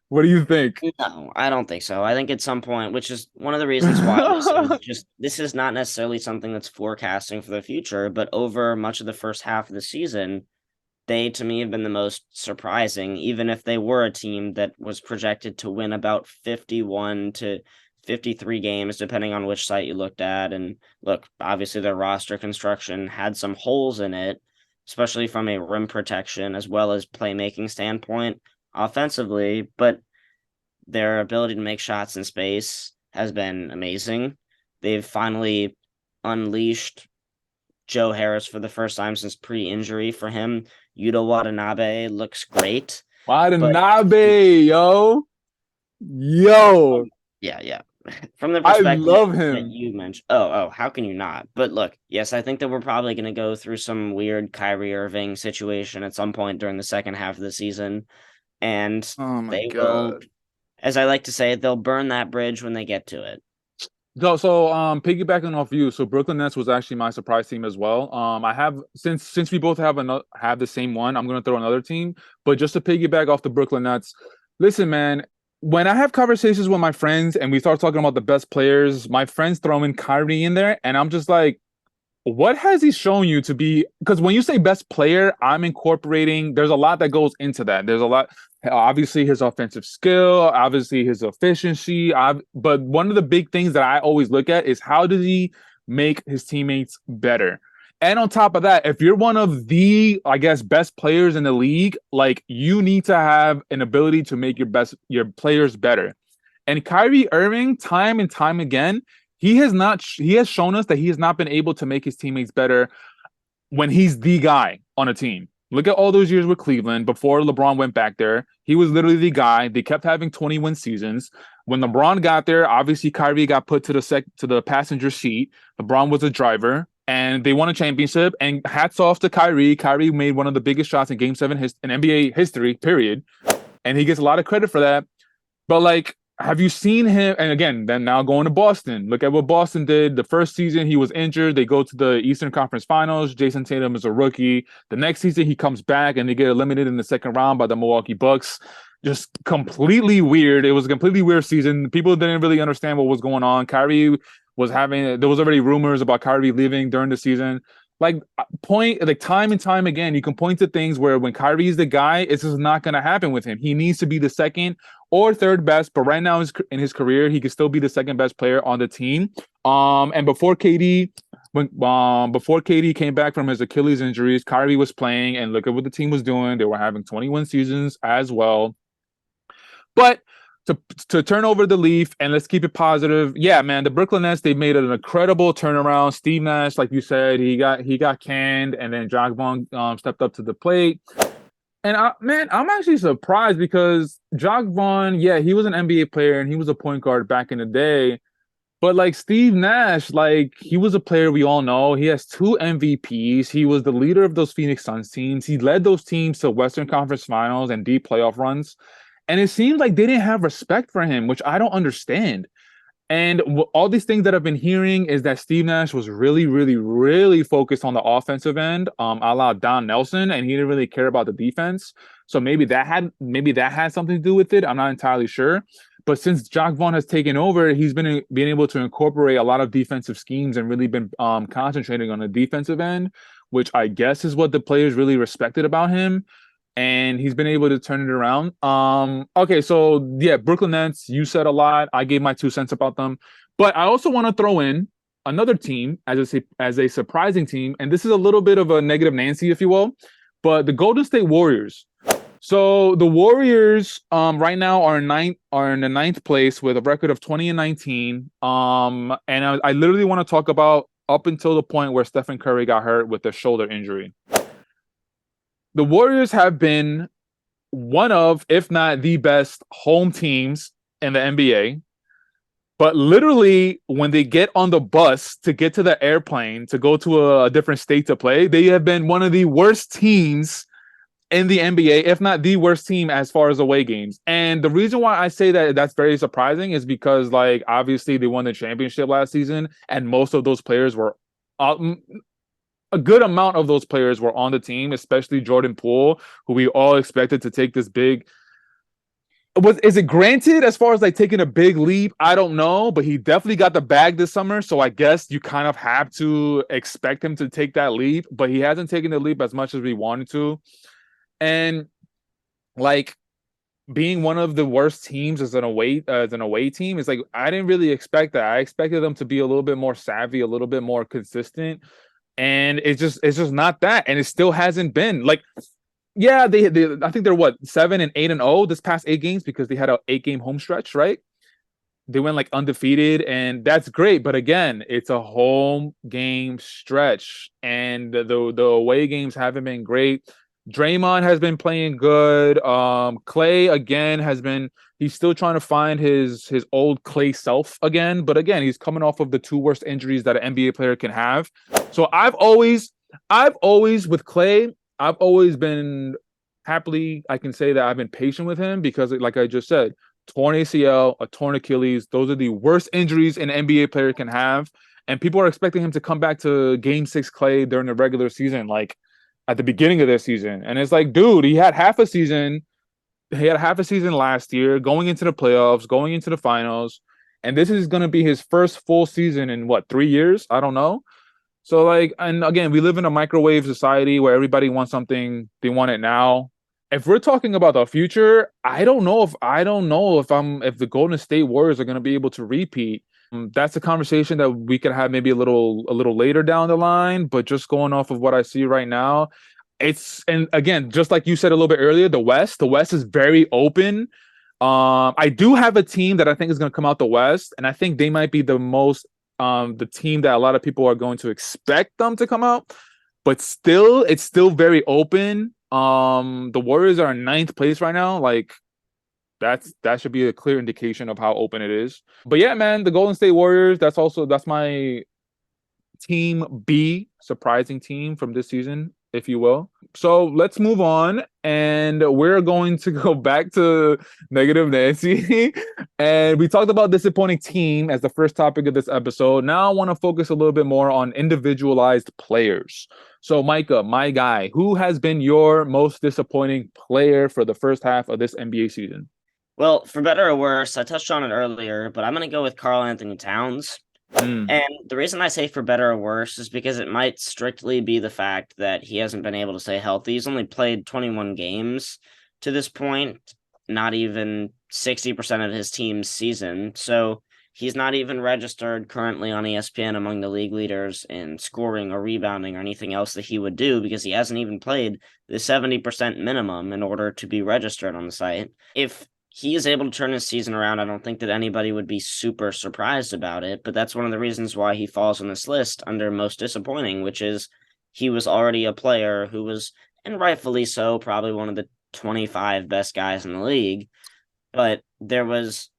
What do you think? No, I don't think so. I think at some point, which is one of the reasons why this is not necessarily something that's forecasting for the future, but over much of the first half of the season, they to me have been the most surprising, even if they were a team that was projected to win about 51 to 53 games, depending on which site you looked at. And look, obviously their roster construction had some holes in it, especially from a rim protection as well as playmaking standpoint offensively, but their ability to make shots in space has been amazing. They've finally unleashed Joe Harris for the first time since pre-injury for him. Yuta Watanabe looks great. Watanabe, yo. Yeah. From the I perspective love that him. you mentioned, how can you not? But look, yes, I think that we're probably going to go through some weird Kyrie Irving situation at some point during the second half of the season, and Oh my they will, god. as I like to say, they'll burn that bridge when they get to it. So piggybacking off you, so Brooklyn Nets was actually my surprise team as well. I have since we both have the same one, I'm gonna throw another team. But just to piggyback off the Brooklyn Nets, listen, man, when I have conversations with my friends and we start talking about the best players, my friends throw in Kyrie in there, and I'm just like, what has he shown you to be? Because when you say best player, I'm incorporating, there's a lot that goes into that. There's a lot, obviously, his offensive skill, obviously, his efficiency. But one of the big things that I always look at is how does he make his teammates better? And on top of that, if you're one of the, I guess, best players in the league, like you need to have an ability to make your players better. And Kyrie Irving, time and time again, he has shown us that he has not been able to make his teammates better when he's the guy on a team. Look at all those years with Cleveland before LeBron went back there. He was literally the guy. They kept having 20-win seasons. When LeBron got there, obviously Kyrie got put to the passenger seat. LeBron was a driver, and they won a championship. And hats off to Kyrie. Kyrie made one of the biggest shots in Game 7 in NBA history, period. And he gets a lot of credit for that. But like, have you seen him? And again, then now going to Boston. Look at what Boston did. The first season, he was injured. They go to the Eastern Conference Finals. Jason Tatum is a rookie. The next season, he comes back and they get eliminated in the second round by the Milwaukee Bucks. Just completely weird. It was a completely weird season. People didn't really understand what was going on. Kyrie was there was already rumors about Kyrie leaving during the season. Like time and time again, you can point to things where when Kyrie is the guy, it's just not going to happen with him. He needs to be the second or third best, but right now in his career, he can still be the second best player on the team. And before KD came back from his Achilles injuries, Kyrie was playing, and look at what the team was doing. They were having 21 seasons as well. But to turn over the leaf and let's keep it positive. Yeah, man, the Brooklyn Nets, they made an incredible turnaround. Steve Nash, like you said, he got canned, and then Jacque Vaughn stepped up to the plate. And I'm actually surprised because Jacque Vaughn, yeah, he was an NBA player and he was a point guard back in the day. But like Steve Nash, like he was a player we all know. He has 2 MVPs. He was the leader of those Phoenix Suns teams. He led those teams to Western Conference Finals and deep playoff runs. And it seemed like they didn't have respect for him, which I don't understand. And all these things that I've been hearing is that Steve Nash was really, really, really focused on the offensive end, a la Don Nelson, and he didn't really care about the defense. So maybe that had something to do with it. I'm not entirely sure. But since Jacque Vaughn has taken over, he's been able to incorporate a lot of defensive schemes and really been concentrating on the defensive end, which I guess is what the players really respected about him, and he's been able to turn it around. Okay, so yeah, Brooklyn Nets, you said a lot. I gave my 2 cents about them, but I also want to throw in another team as a surprising team, and this is a little bit of a negative Nancy, if you will, but the Golden State Warriors. So the Warriors, right now are in the ninth place with a record of 20-19. And I literally want to talk about up until the point where Stephen Curry got hurt with a shoulder injury. The Warriors have been one of, if not the best home teams in the NBA. But literally, when they get on the bus to get to the airplane to go to a different state to play, they have been one of the worst teams in the NBA, if not the worst team as far as away games. And the reason why I say that that's very surprising is because, like, obviously they won the championship last season, and most of those players were a good amount of those players were on the team, especially Jordan Poole, who we all expected to take this big. Is it granted as far as like taking a big leap? I don't know, but he definitely got the bag this summer. So I guess you kind of have to expect him to take that leap, but he hasn't taken the leap as much as we wanted to. And like being one of the worst teams as an away team is like I didn't really expect that. I expected them to be a little bit more savvy, a little bit more consistent, and it's just not that, and it still hasn't been. Like, yeah, they I think they're what 7-8-0 this past 8 games because they had a 8 game home stretch, right? They went like undefeated, and that's great. But again, it's a home game stretch, and the away games haven't been great. Draymond has been playing good. Clay again has been. He's still trying to find his old Clay self again, but again, he's coming off of the 2 worst injuries that an NBA player can have. So I've always with Clay, I've always been happily. I can say that I've been patient with him because, like I just said, torn ACL, a torn Achilles, those are the worst injuries an NBA player can have, and people are expecting him to come back to Game 6 Clay during the regular season, like at the beginning of this season. And it's like, dude, he had half a season. He had half a season last year, going into the playoffs, going into the finals. And this is going to be his first full season in what, 3 years? I don't know. So, like, and again, we live in a microwave society where everybody wants something, they want it now. If we're talking about the future, I don't know if the Golden State Warriors are going to be able to repeat. That's a conversation that we could have maybe a little later down the line, but just going off of what I see right now, and again, just like you said a little bit earlier, the West is very open. I do have a team that I think is going to come out the West, and I think they might be the team that a lot of people are going to expect them to come out, but still, it's still very open. The Warriors are in ninth place right now. Like, that should be a clear indication of how open it is. But yeah, man, the Golden State Warriors, that's my team B, surprising team from this season, if you will. So let's move on, and we're going to go back to negative Nancy. And we talked about disappointing team as the first topic of this episode. Now I want to focus a little bit more on individualized players. So Micah, my guy, who has been your most disappointing player for the first half of this NBA season? Well, for better or worse, I touched on it earlier, but I'm going to go with Karl Anthony Towns. Mm. And the reason I say for better or worse is because it might strictly be the fact that he hasn't been able to stay healthy. He's only played 21 games to this point, not even 60% of his team's season. So he's not even registered currently on ESPN among the league leaders in scoring or rebounding or anything else that he would do because he hasn't even played the 70% minimum in order to be registered on the site. If he is able to turn his season around, I don't think that anybody would be super surprised about it, but that's one of the reasons why he falls on this list under most disappointing, which is he was already a player who was, and rightfully so, probably one of the 25 best guys in the league, but there was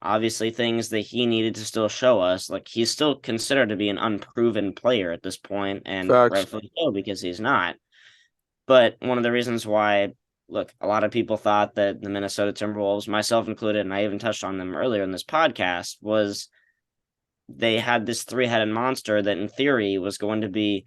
obviously things that he needed to still show us. Like, he's still considered to be an unproven player at this point, and Facts. rightfully so, because he's not. But one of the reasons why, look, a lot of people thought that the Minnesota Timberwolves, myself included, and I even touched on them earlier in this podcast, was they had this three-headed monster that in theory was going to be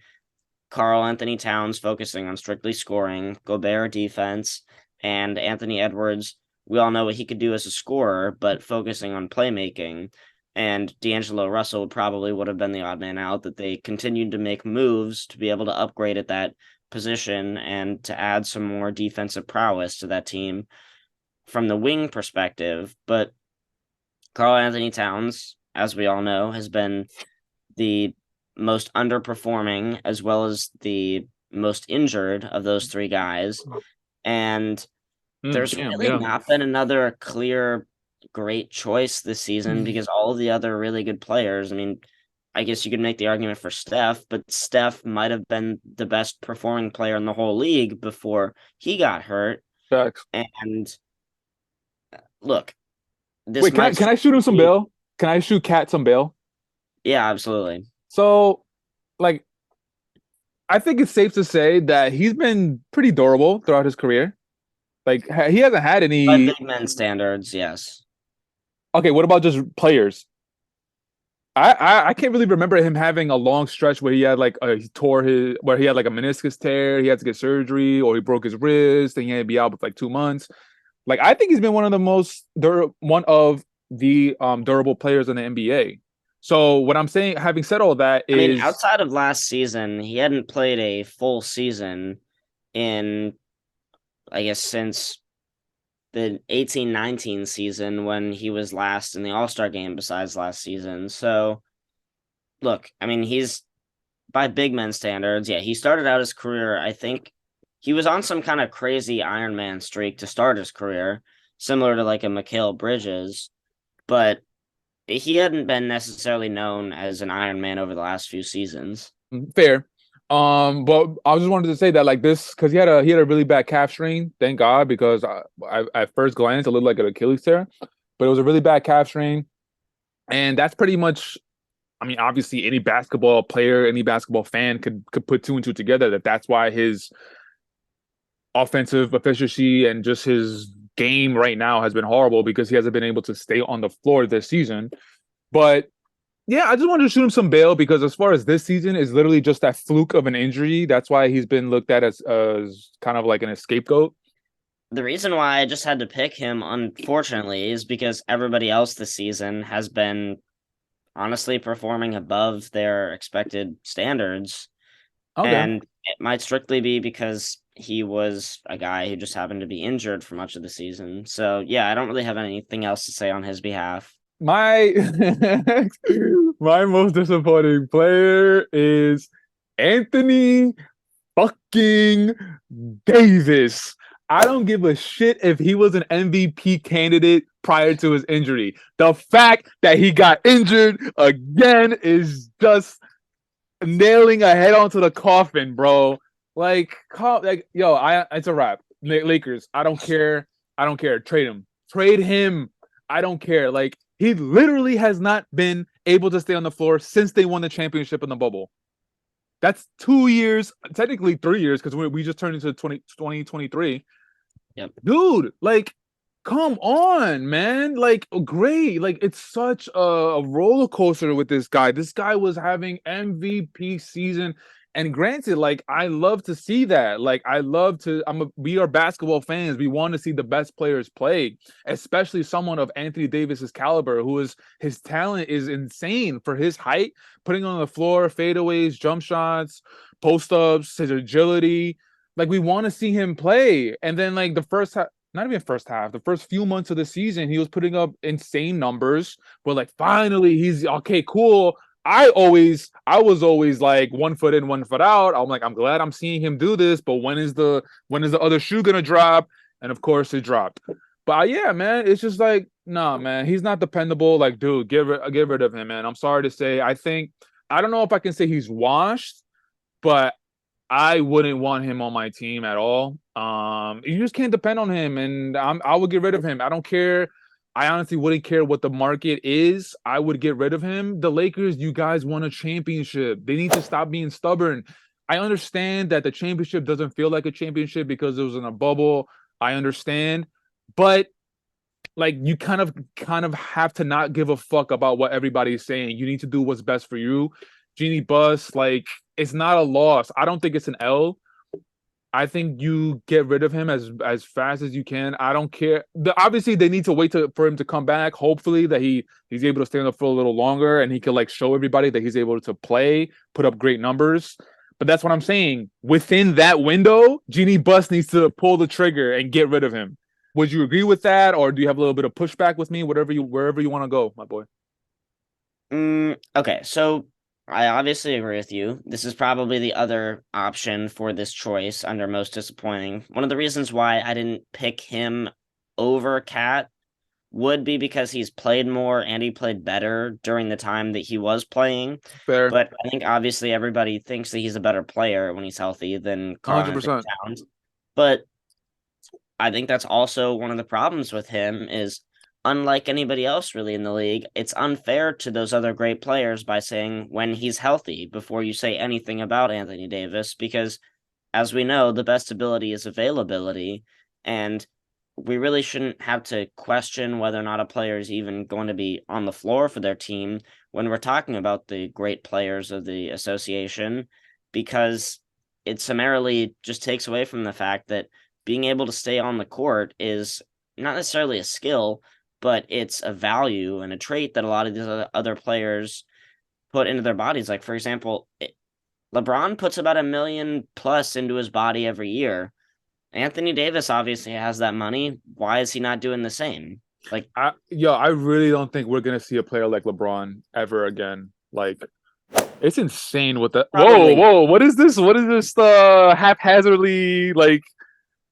Karl Anthony Towns focusing on strictly scoring, Gobert defense, and Anthony Edwards. We all know what he could do as a scorer, but focusing on playmaking. And D'Angelo Russell probably would have been the odd man out, that they continued to make moves to be able to upgrade at that position and to add some more defensive prowess to that team from the wing perspective. But Karl Anthony Towns, as we all know, has been the most underperforming as well as the most injured of those three guys. And there's really not been another clear great choice this season because all of the other really good players, I mean, I guess you could make the argument for Steph, but Steph might have been the best performing player in the whole league before he got hurt. Facts. And look, this Wait, can I shoot him some bail? Can I shoot Cat some bail? Yeah, absolutely. So, like, I think it's safe to say that he's been pretty durable throughout his career. Like, he hasn't had any. By big men standards, yes. Okay, what about just players? I can't really remember him having a long stretch where he had like he tore his where he had like a meniscus tear, he had to get surgery, or he broke his wrist and he had to be out for like 2 months. Like, I think he's been one of the durable players in the NBA. So what I'm saying, having said all that, is, I mean, outside of last season, he hadn't played a full season in, I guess, since the 18-19 season when he was last in the All-Star game besides last season. So, look, I mean, he's, by big men standards, yeah, he started out his career, I think, he was on some kind of crazy Iron Man streak to start his career, similar to like a Mikal Bridges, but he hadn't been necessarily known as an Iron Man over the last few seasons. Fair. But I just wanted to say that, like, this, because he had a really bad calf strain. Thank God, because I at first glance it looked like an Achilles tear, but it was a really bad calf strain, and that's pretty much. I mean, obviously, any basketball player, any basketball fan could put two and two together. That's why his offensive efficiency and just his game right now has been horrible, because he hasn't been able to stay on the floor this season. But yeah, I just wanted to shoot him some bail, because as far as this season is literally just that fluke of an injury. That's why he's been looked at as kind of like an scapegoat. The reason why I just had to pick him, unfortunately, is because everybody else this season has been honestly performing above their expected standards. Okay. And it might strictly be because he was a guy who just happened to be injured for much of the season. So yeah, I don't really have anything else to say on his behalf. My most disappointing player is Anthony fucking Davis. I don't give a shit if he was an MVP candidate prior to his injury. The fact that he got injured again is just nailing a head onto the coffin, bro. Like, yo, it's a wrap. Lakers, I don't care. Trade him. I don't care. Like, he literally has not been able to stay on the floor since they won the championship in the bubble. That's 2 years, technically 3 years, because we just turned into 2023. Yep. Dude, like, come on, man. Like, great. Like, it's such a roller coaster with this guy. This guy was having MVP season. And granted, like, I love to see that. Like, we are basketball fans. We want to see the best players play, especially someone of Anthony Davis's caliber, his talent is insane for his height, putting on the floor, fadeaways, jump shots, post-ups, his agility. Like, we want to see him play. And then, like, the first half, not even first half, the first few months of the season, he was putting up insane numbers. But, like, finally, he's okay, cool. I was always like 1 foot in, 1 foot out. I'm like, I'm glad I'm seeing him do this, but when is the other shoe gonna drop? And of course it dropped. But yeah, man, it's just like, nah, man, he's not dependable. Like, dude, get rid of him, man. I'm sorry to say. I don't know if I can say he's washed, but I wouldn't want him on my team at all. You just can't depend on him, and I would get rid of him. I don't care. I honestly wouldn't care what the market is. I would get rid of him. The Lakers, you guys won a championship. They need to stop being stubborn. I understand that the championship doesn't feel like a championship because it was in a bubble. I understand. But like you kind of have to not give a fuck about what everybody's saying. You need to do what's best for you. Genie Bus, like it's not a loss. I don't think it's an L. I think you get rid of him as fast as you can. I don't care. Obviously, they need to wait for him to come back. Hopefully, that he's able to stay on the field a little longer and he can like show everybody that he's able to play, put up great numbers. But that's what I'm saying. Within that window, Genie Bus needs to pull the trigger and get rid of him. Would you agree with that, or do you have a little bit of pushback with me? Wherever you want to go, my boy. Okay, so I obviously agree with you. This is probably the other option for this choice under most disappointing. One of the reasons why I didn't pick him over Cat would be because he's played more and he played better during the time that he was playing. Fair, But I think obviously everybody thinks that he's a better player when he's healthy than Karl Anthony 100%. Towns. But I think that's also one of the problems with him is unlike anybody else really in the league, it's unfair to those other great players by saying when he's healthy before you say anything about Anthony Davis, because as we know, the best ability is availability. And we really shouldn't have to question whether or not a player is even going to be on the floor for their team when we're talking about the great players of the association, because it summarily just takes away from the fact that being able to stay on the court is not necessarily a skill, but it's a value and a trait that a lot of these other players put into their bodies. Like, for example, LeBron puts about $1 million plus into his body every year. Anthony Davis obviously has that money. Why is he not doing the same? Like, I really don't think we're gonna see a player like LeBron ever again. Like, it's insane what that. Whoa, probably not. whoa! What is this? What is this? Haphazardly like.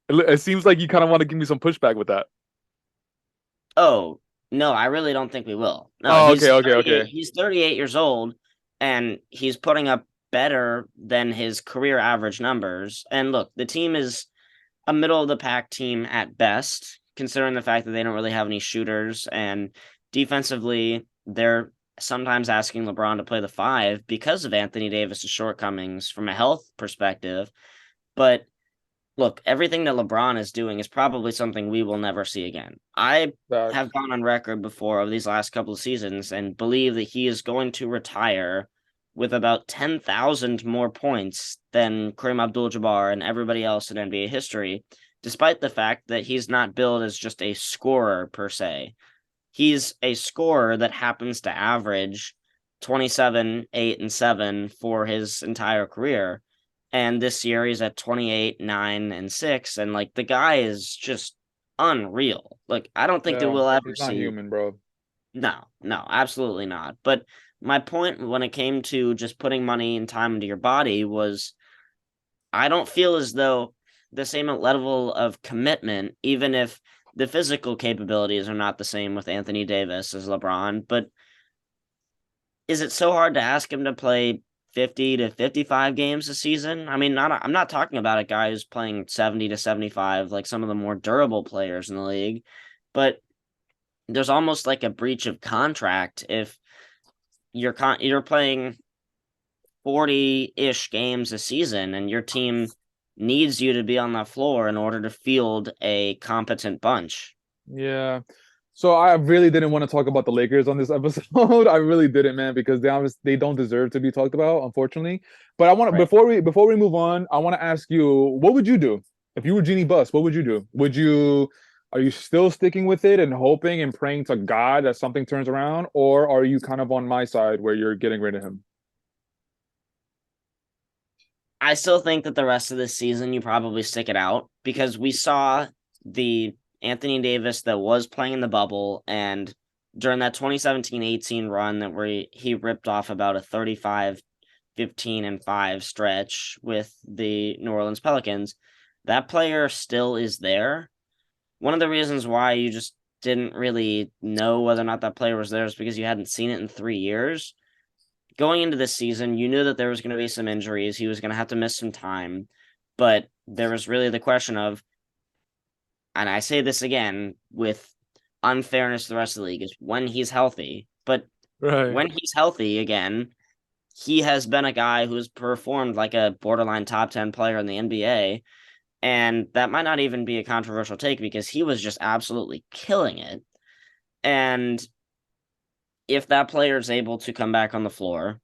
It seems like you kind of want to give me some pushback with that. Oh, no, I really don't think we will. No, Oh, okay, okay, okay. he's 38 years old and he's putting up better than his career average numbers. And look, the team is a middle of the pack team at best, considering the fact that they don't really have any shooters. And defensively, they're sometimes asking LeBron to play the five because of Anthony Davis's shortcomings from a health perspective. But look, everything that LeBron is doing is probably something we will never see again. I have gone on record before of these last couple of seasons and believe that he is going to retire with about 10,000 more points than Kareem Abdul-Jabbar and everybody else in NBA history, despite the fact that he's not billed as just a scorer per se. He's a scorer that happens to average 27, 8, and 7 for his entire career. And this year he's at 28, 9, and 6. And like the guy is just unreal. Like, I don't think that Yeah, we'll ever he's not see. human, bro. No, absolutely not. But my point when it came to just putting money and time into your body was I don't feel as though the same level of commitment, even if the physical capabilities are not the same with Anthony Davis as LeBron, but is it so hard to ask him to play 50 to 55 games a season? I mean, I'm not talking about a guy who's playing 70 to 75 like some of the more durable players in the league, but there's almost like a breach of contract if you're playing 40-ish games a season and your team needs you to be on the floor in order to field a competent bunch. Yeah. So I really didn't want to talk about the Lakers on this episode. I really didn't, man, because they don't deserve to be talked about, unfortunately. But I want to Right. before we move on, I want to ask you, what would you do if you were Jeannie Buss? What would you do? Are you still sticking with it and hoping and praying to God that something turns around, or are you kind of on my side where you're getting rid of him? I still think that the rest of this season you probably stick it out because we saw the Anthony Davis that was playing in the bubble and during that 2017-18 run that where he ripped off about a 35, 15, and 5 stretch with the New Orleans Pelicans, that player still is there. One of the reasons why you just didn't really know whether or not that player was there is because you hadn't seen it in 3 years. Going into this season, you knew that there was going to be some injuries. He was going to have to miss some time. But there was really the question of, and I say this again with unfairness to the rest of the league, is when he's healthy. But Right. when he's healthy again, he has been a guy who's performed like a borderline top 10 player in the NBA. And that might not even be a controversial take because he was just absolutely killing it. And if that player is able to come back on the floor,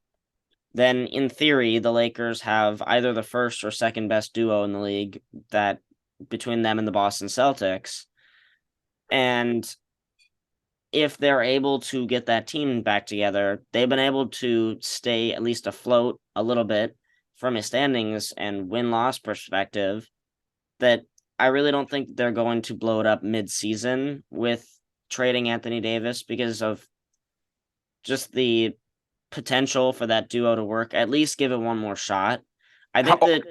then in theory, the Lakers have either the first or second best duo in the league that between them and the Boston Celtics. And if they're able to get that team back together, they've been able to stay at least afloat a little bit from a standings and win-loss perspective, that I really don't think they're going to blow it up mid-season with trading Anthony Davis because of just the potential for that duo to work. At least give it one more shot. I think that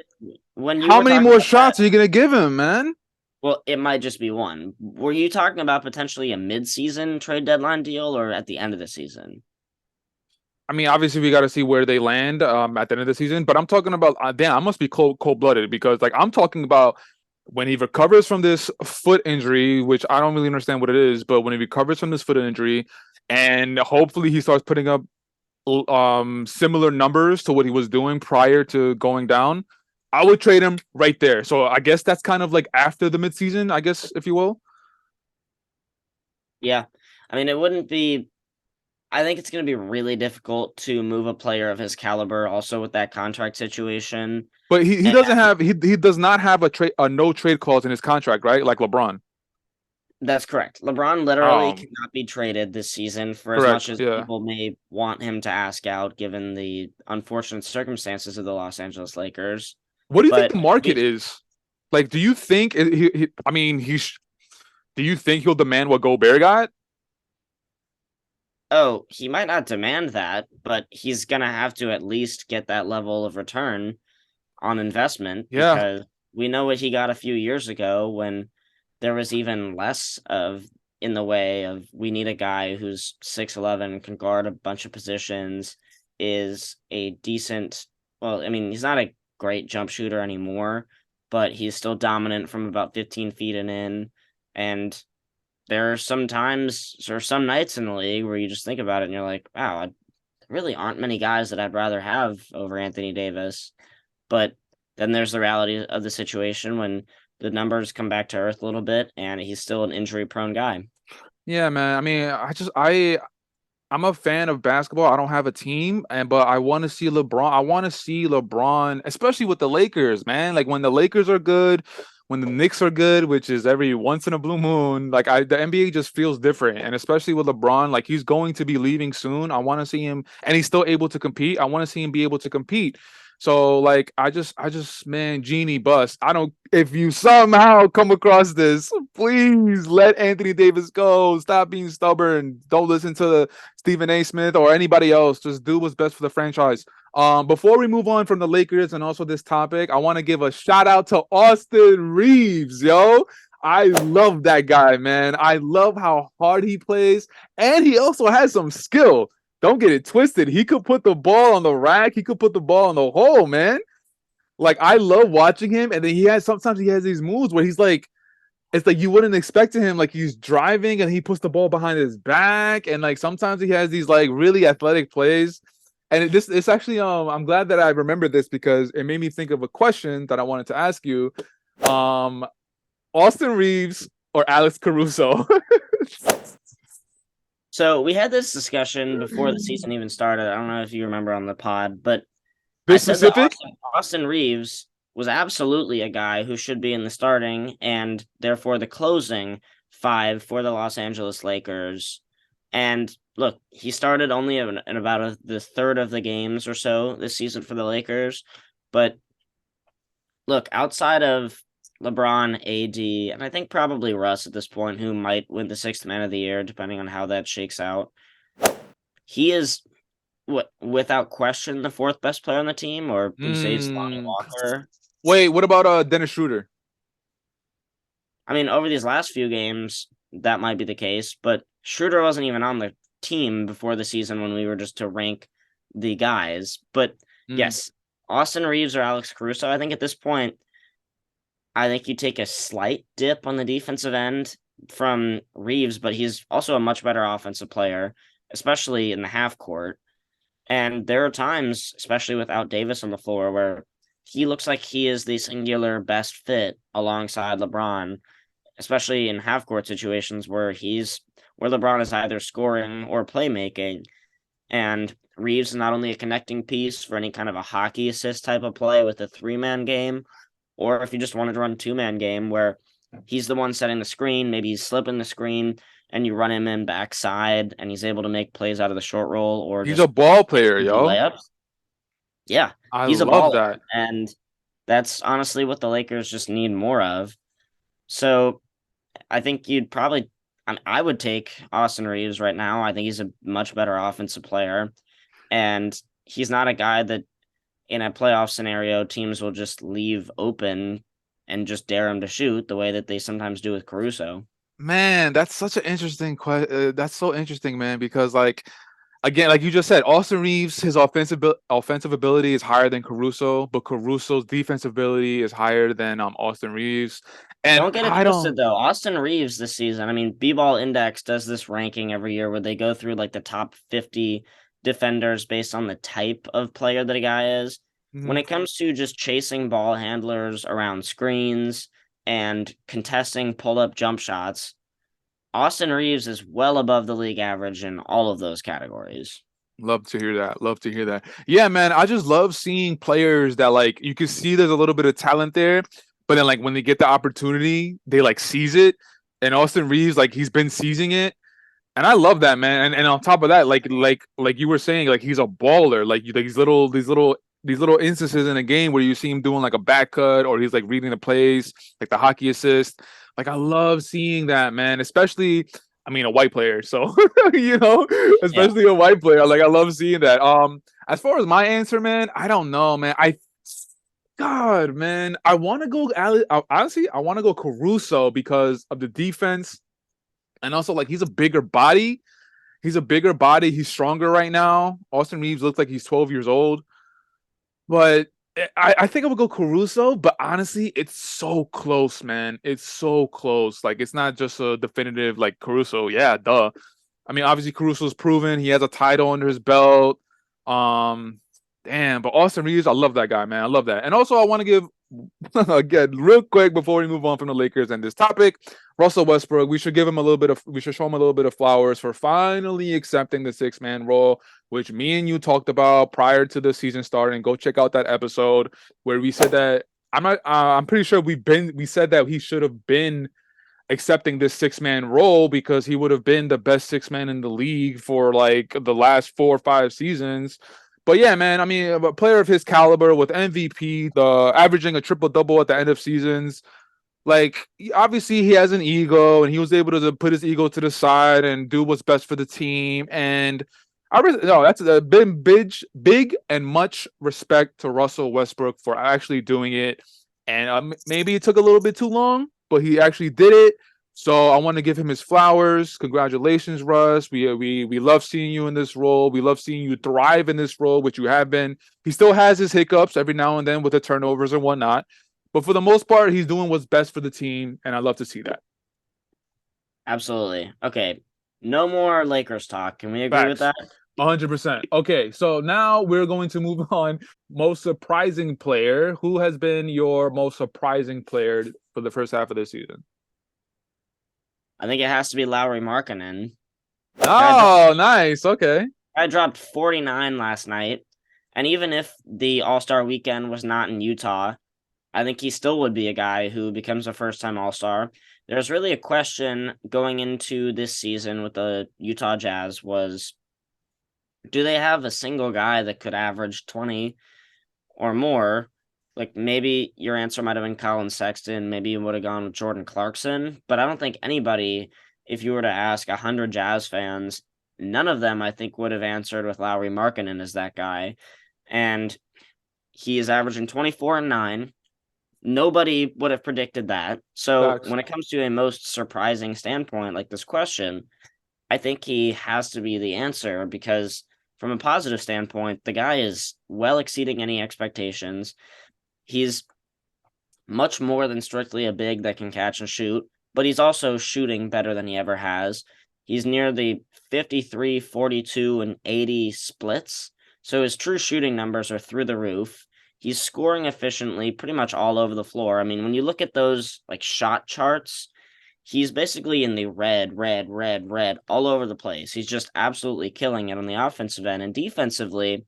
when you How were many talking more about shots are you gonna give him, man? well, it might just be one. Were you talking about potentially a mid-season trade deadline deal or at the end of the season? I mean, obviously we got to see where they land at the end of the season, but I'm talking about damn, I must be cold-blooded because like I'm talking about when he recovers from this foot injury, which I don't really understand what it is, but when he recovers from this foot injury and hopefully he starts putting up similar numbers to what he was doing prior to going down, I would trade him right there. So I guess that's kind of like after the midseason, I guess, if you will. Yeah. I mean, it wouldn't be I think it's going to be really difficult to move a player of his caliber also with that contract situation. But he And doesn't have he does not have a no trade clause in his contract, right? Like LeBron. that's correct. LeBron literally Um, cannot be traded this season for as much correct. as Yeah. people may want him to ask out given the unfortunate circumstances of the Los Angeles Lakers. What do you think But the market we is? Like, do you think I mean, do you think he'll demand what Gobert got? oh, he might not demand that, but he's going to have to at least get that level of return on investment Yeah. because we know what he got a few years ago when there was even less of in the way of we need a guy who's 6'11", can guard a bunch of positions, is a decent well, I mean, he's not a great jump shooter anymore, but he's still dominant from about 15 feet and in. And there are some times or some nights in the league where you just think about it and you're like, wow, there really aren't many guys that I'd rather have over Anthony Davis. But then there's the reality of the situation when the numbers come back to earth a little bit and he's still an injury prone guy. Yeah, man. I mean, I'm a fan of basketball. I don't have a team, but I want to see LeBron. I want to see LeBron, especially with the Lakers, man. Like when the Lakers are good, when the Knicks are good, which is every once in a blue moon. Like the NBA just feels different, and especially with LeBron, like he's going to be leaving soon. I want to see him, and he's still able to compete. I want to see him be able to compete. So like man, Genie Bust. I don't if you somehow come across this, please let Anthony Davis go. Stop being stubborn. Don't listen to Stephen A. Smith or anybody else. Just do what's best for the franchise. Before we move on from the Lakers and also this topic, I want to give a shout out to Austin Reeves, yo. I love that guy, man. I love how hard he plays, and he also has some skill. Don't get it twisted. He could put the ball on the rack. He could put the ball in the hole, man. Like I love watching him, and then sometimes he has these moves where he's like, it's like you wouldn't expect him. Like he's driving and he puts the ball behind his back, and like sometimes he has these like really athletic plays. And it's actually I'm glad that I remembered this because it made me think of a question that I wanted to ask you. Um, Austin Reeves or Alex Caruso? So we had this discussion before the season even started. I don't know if you remember on the pod, but I This said that specific? Austin Reeves was absolutely a guy who should be in the starting and therefore the closing five for the Los Angeles Lakers. And look, he started only in about the third of the games or so this season for the Lakers. But look, outside of LeBron, AD, and I think probably Russ at this point, who might win the sixth man of the year, depending on how that shakes out, he is without question the fourth best player on the team, or would you say it's Lonnie Mm. Walker? Wait, what about Dennis Schroeder? I mean, over these last few games, that might be the case, but Schroeder wasn't even on the team before the season when we were just to rank the guys. But Mm. yes, Austin Reeves or Alex Caruso, I think at this point, I think you take a slight dip on the defensive end from Reeves, but he's also a much better offensive player, especially in the half court. And there are times, especially without Davis on the floor, where he looks like he is the singular best fit alongside LeBron, especially in half court situations where he's where LeBron is either scoring or playmaking. And Reeves is not only a connecting piece for any kind of a hockey assist type of play with a 3-man game, or if you just wanted to run 2-man game where he's the one setting the screen, maybe he's slipping the screen and you run him in backside and he's able to make plays out of the short roll or He's a just ball player, easy yo. layups. Yeah, I he's a love baller. that. And that's honestly what the Lakers just need more of. So I think I would take Austin Reeves right now. I think he's a much better offensive player. And he's not a guy that in a playoff scenario, teams will just leave open and just dare him to shoot the way that they sometimes do with Caruso. Man, that's such an interesting question. That's so interesting, man, because like again, like you just said, Austin Reeves, his offensive ability is higher than Caruso, but Caruso's defensive ability is higher than Austin Reeves. And Don't get it I don't twisted though. Austin Reeves this season, I mean, B-Ball Index does this ranking every year where they go through like the top 50 defenders based on the type of player that a guy is. When Mhm. it comes to just chasing ball handlers around screens and contesting pull-up jump shots, Austin Reeves is well above the league average in all of those categories. Love to hear that. Love to hear that. Yeah, man, I just love seeing players that like you can see there's a little bit of talent there, but then like when they get the opportunity, they like seize it. And Austin Reeves, like he's been seizing it. And I love that, man. And on top of that, like you were saying, like he's a baller. Like these little instances in a game where you see him doing like a back cut or he's like reading the plays, like the hockey assist. Like I love seeing that, man. Especially, I mean, a white player. So Yeah. especially a white player. Like I love seeing that. As far as my answer, man, I don't know, man. God, man, I want to go. Honestly, I want to go Caruso because of the defense and also like he's a bigger body. He's a bigger body. He's stronger right now. Austin Reeves looks like he's 12 years old. But I think I would go Caruso, but honestly, it's so close, man. It's so close. Like it's not just a definitive like Caruso. Yeah, duh. I mean, obviously Caruso's proven he has a title under his belt. Um, damn, but Austin Reeves, I love that guy, man. I love that. And also, I want to give again real quick before we move on from the Lakers and this topic, Russell Westbrook. We should show him a little bit of flowers for finally accepting the 6-man role, which me and you talked about prior to the season starting. Go check out that episode where we said that I'm not. I'm pretty sure we said that he should have been accepting this 6-man role because he would have been the best 6-man in the league for like the last 4 or 5 seasons. But yeah, man, I mean, a player of his caliber with MVP, the averaging a triple double at the end of seasons, like obviously he has an ego and he was able to put his ego to the side and do what's best for the team. And no, that's a big and much respect to Russell Westbrook for actually doing it. And maybe it took a little bit too long, but he actually did it. So I want to give him his flowers. Congratulations, Russ. We love seeing you in this role. We love seeing you thrive in this role, which you have been. He still has his hiccups every now and then with the turnovers and whatnot, but for the most part, he's doing what's best for the team, and I love to see that. Absolutely. Okay. No more Lakers talk. Can we agree with Facts. that? 100%. Okay, so now we're going to move on. Most surprising player. Who has been your most surprising player for the first half of this season? I think it has to be Lowry Markkanen. Oh, nice. Okay. I dropped 49 last night. And even if the All-Star weekend was not in Utah, I think he still would be a guy who becomes a first-time All-Star. There's really a question going into this season with the Utah Jazz was, do they have a single guy that could average 20 or more? Like maybe your answer might have been Colin Sexton, maybe you would have gone with Jordan Clarkson, but I don't think anybody, if you were to ask 100 Jazz fans, none of them I think would have answered with Lowry Markkanen as that guy. And he is averaging 24 and 9. Nobody would have predicted that. So Facts. when it comes to a most surprising standpoint like this question, I think he has to be the answer because from a positive standpoint, the guy is well exceeding any expectations. He's much more than strictly a big that can catch and shoot, but he's also shooting better than he ever has. He's near the 53, 42, and 80 splits. So his true shooting numbers are through the roof. He's scoring efficiently pretty much all over the floor. I mean, when you look at those like shot charts, he's basically in the red all over the place. He's just absolutely killing it on the offensive end. And defensively,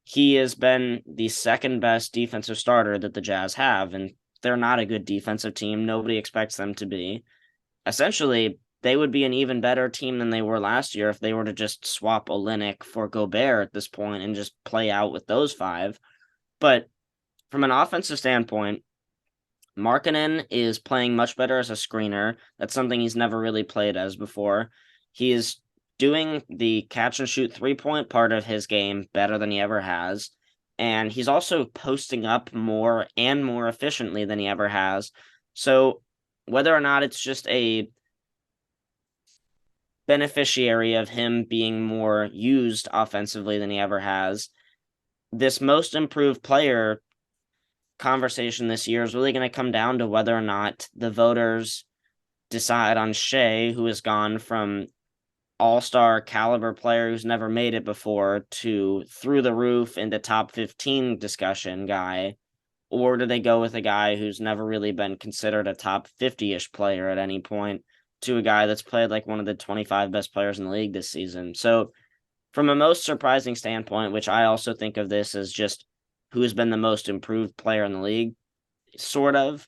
he has been the second best defensive starter that the Jazz have. And they're not a good defensive team. Nobody expects them to be. Essentially, they would be an even better team than they were last year if they were to just swap Olynyk for Gobert at this point and just play out with those five. But from an offensive standpoint, Markkanen is playing much better as a screener. That's something he's never really played as before. He is doing the catch and shoot 3-point part of his game better than he ever has. And he's also posting up more and more efficiently than he ever has. So whether or not it's just a beneficiary of him being more used offensively than he ever has, this most improved player conversation this year is really going to come down to whether or not the voters decide on Shai, who has gone from all-star caliber player who's never made it before to through the roof into top 15 discussion guy, or do they go with a guy who's never really been considered a top 50-ish player at any point to a guy that's played like one of the 25 best players in the league this season? So from a most surprising standpoint, which I also think of this as just who has been the most improved player in the league, sort of,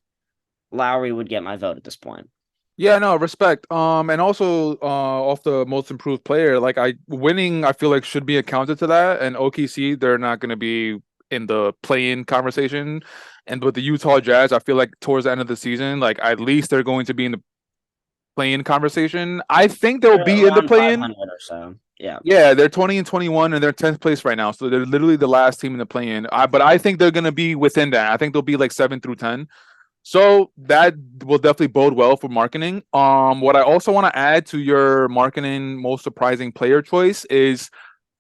Lowry would get my vote at this point. Yeah, no, respect. And also off the most improved player, like winning, I feel like should be accounted to that. And OKC, they're not going to be in the play-in conversation. And with the Utah Jazz, I feel like towards the end of the season, like at least they're going to be in the play-in conversation. I think they'll be in the play-in. Or so. Yeah, they're 20-21 and they're 10th place right now. So they're literally the last team in the play-in. But I think they're going to be within that. I think they'll be like 7 through 10. So that will definitely bode well for Markkanen. What I also want to add to your Markkanen most surprising player choice is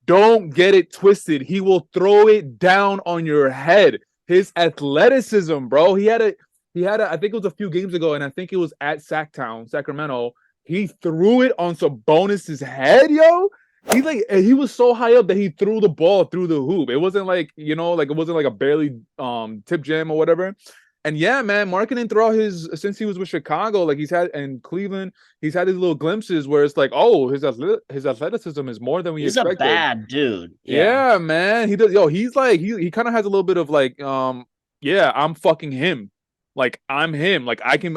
don't get it twisted. He will throw it down on your head. His athleticism, bro. He had a I think it was a few games ago, and I think it was at Sacktown, Sacramento. He threw it on Sabonis's head, yo. He was so high up that he threw the ball through the hoop. It wasn't like, it wasn't like a barely tip jam or whatever. And yeah, man, Markkanen throughout since he was with Chicago, like he's had in Cleveland, he's had these little glimpses where it's like, oh, his athleticism is more than we expected. He's a bad dude. Yeah, man. He does. Yo, he's like he kind of has a little bit of like, yeah, I'm fucking him. Like I'm him. Like I can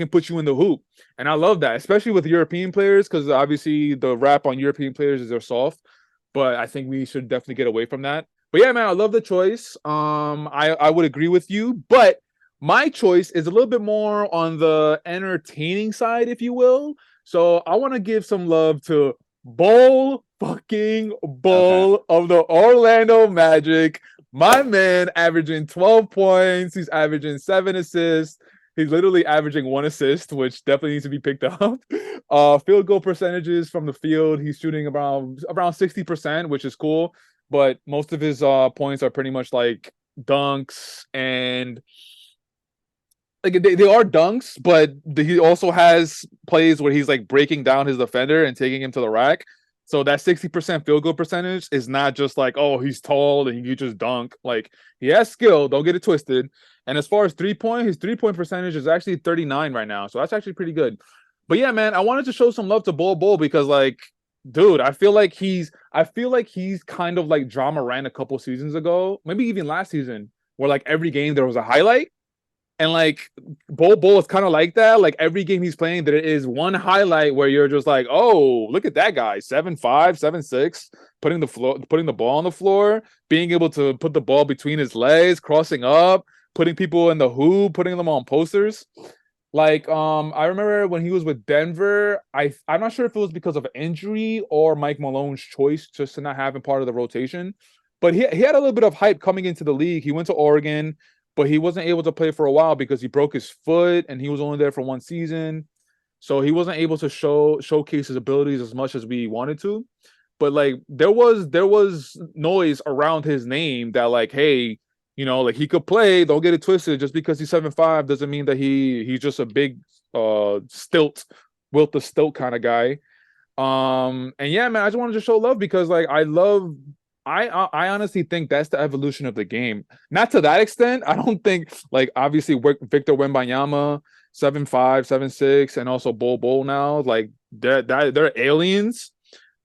put you in the hoop, and I love that, especially with European players, because obviously the rap on European players is they're soft. But I think we should definitely get away from that. But yeah, man, I love the choice. I would agree with you, but my choice is a little bit more on the entertaining side, if you will. So I want to give some love to Bol of the Orlando Magic. My man averaging 12 points. He's averaging 7 assists. He's literally averaging 1 assist, which definitely needs to be picked up. Field goal percentages from the field, he's shooting around 60%, which is cool. But most of his points are pretty much like dunks, and like they are dunks, but he also has plays where he's like breaking down his defender and taking him to the rack. So that 60% field goal percentage is not just like, oh, he's tall and he can just dunk. Like he has skill, don't get it twisted. And as far as his 3-point percentage is actually 39 right now. So that's actually pretty good. But yeah, man, I wanted to show some love to Bol because like, dude, I feel like he's kind of like Ja Morant a couple seasons ago, maybe even last season, where like every game there was a highlight. And like Bol is kind of like that. Like every game he's playing, there is one highlight where you're just like, oh, look at that guy, 7'5", 7'6", putting the ball on the floor, being able to put the ball between his legs, crossing up, putting people in the hoop, putting them on posters. Like, I remember when he was with Denver, I'm not sure if it was because of injury or Mike Malone's choice just to not have him part of the rotation, but he had a little bit of hype coming into the league. He went to Oregon, but he wasn't able to play for a while because he broke his foot and he was only there for 1 season. So he wasn't able to showcase his abilities as much as we wanted to. But like there was noise around his name that like, hey, like he could play. Don't get it twisted. Just because he's 7'5" doesn't mean that he's just a big Wilt the Stilt kind of guy. And yeah, man, I just wanted to show love because like I honestly think that's the evolution of the game. Not to that extent. I don't think like obviously Victor Wembanyama 7'5", 7'6", and also Bol now. Like they're aliens.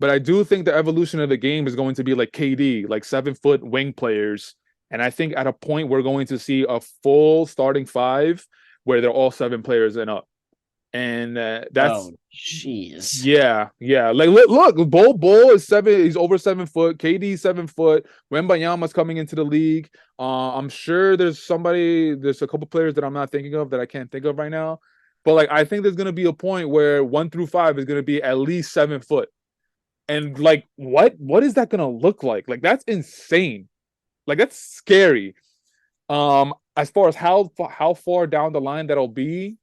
But I do think the evolution of the game is going to be like KD, like 7-foot wing players. And I think at a point we're going to see a full starting five where they're all 7 players and up. And that's Oh, jeez. yeah. Like look, Bol is 7. He's over 7 foot. KD 7 foot. Wembanyama's coming into the league. I'm sure there's a couple players that I'm not thinking of that I can't think of right now. But like I think there's gonna be a point where 1 through 5 is gonna be at least 7 foot. And like what is that gonna look like? Like that's insane. Like that's scary. As far as how far down the line that'll be,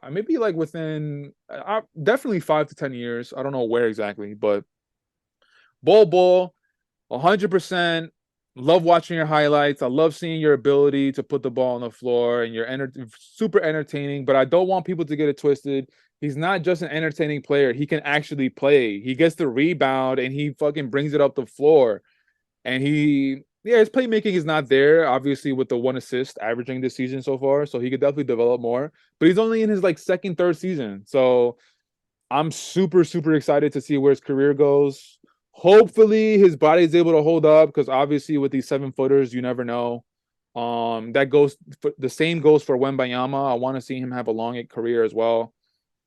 maybe like within definitely 5 to 10 years. I don't know where exactly, but Bol, 100%. Love watching your highlights. I love seeing your ability to put the ball on the floor, and you're super entertaining. But I don't want people to get it twisted. He's not just an entertaining player. He can actually play. He gets the rebound and he fucking brings it up the floor. And his playmaking is not there, obviously, with the 1 assist averaging this season so far. So he could definitely develop more. But he's only in his like second, third season. So I'm super, super excited to see where his career goes. Hopefully his body is able to hold up, because obviously with these 7-footers, you never know. The same goes for Wembanyama. I want to see him have a long career as well.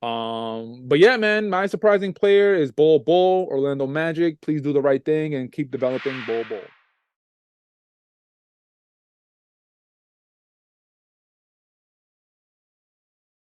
But yeah, man, my surprising player is Bol, Orlando Magic. Please do the right thing and keep developing Bol.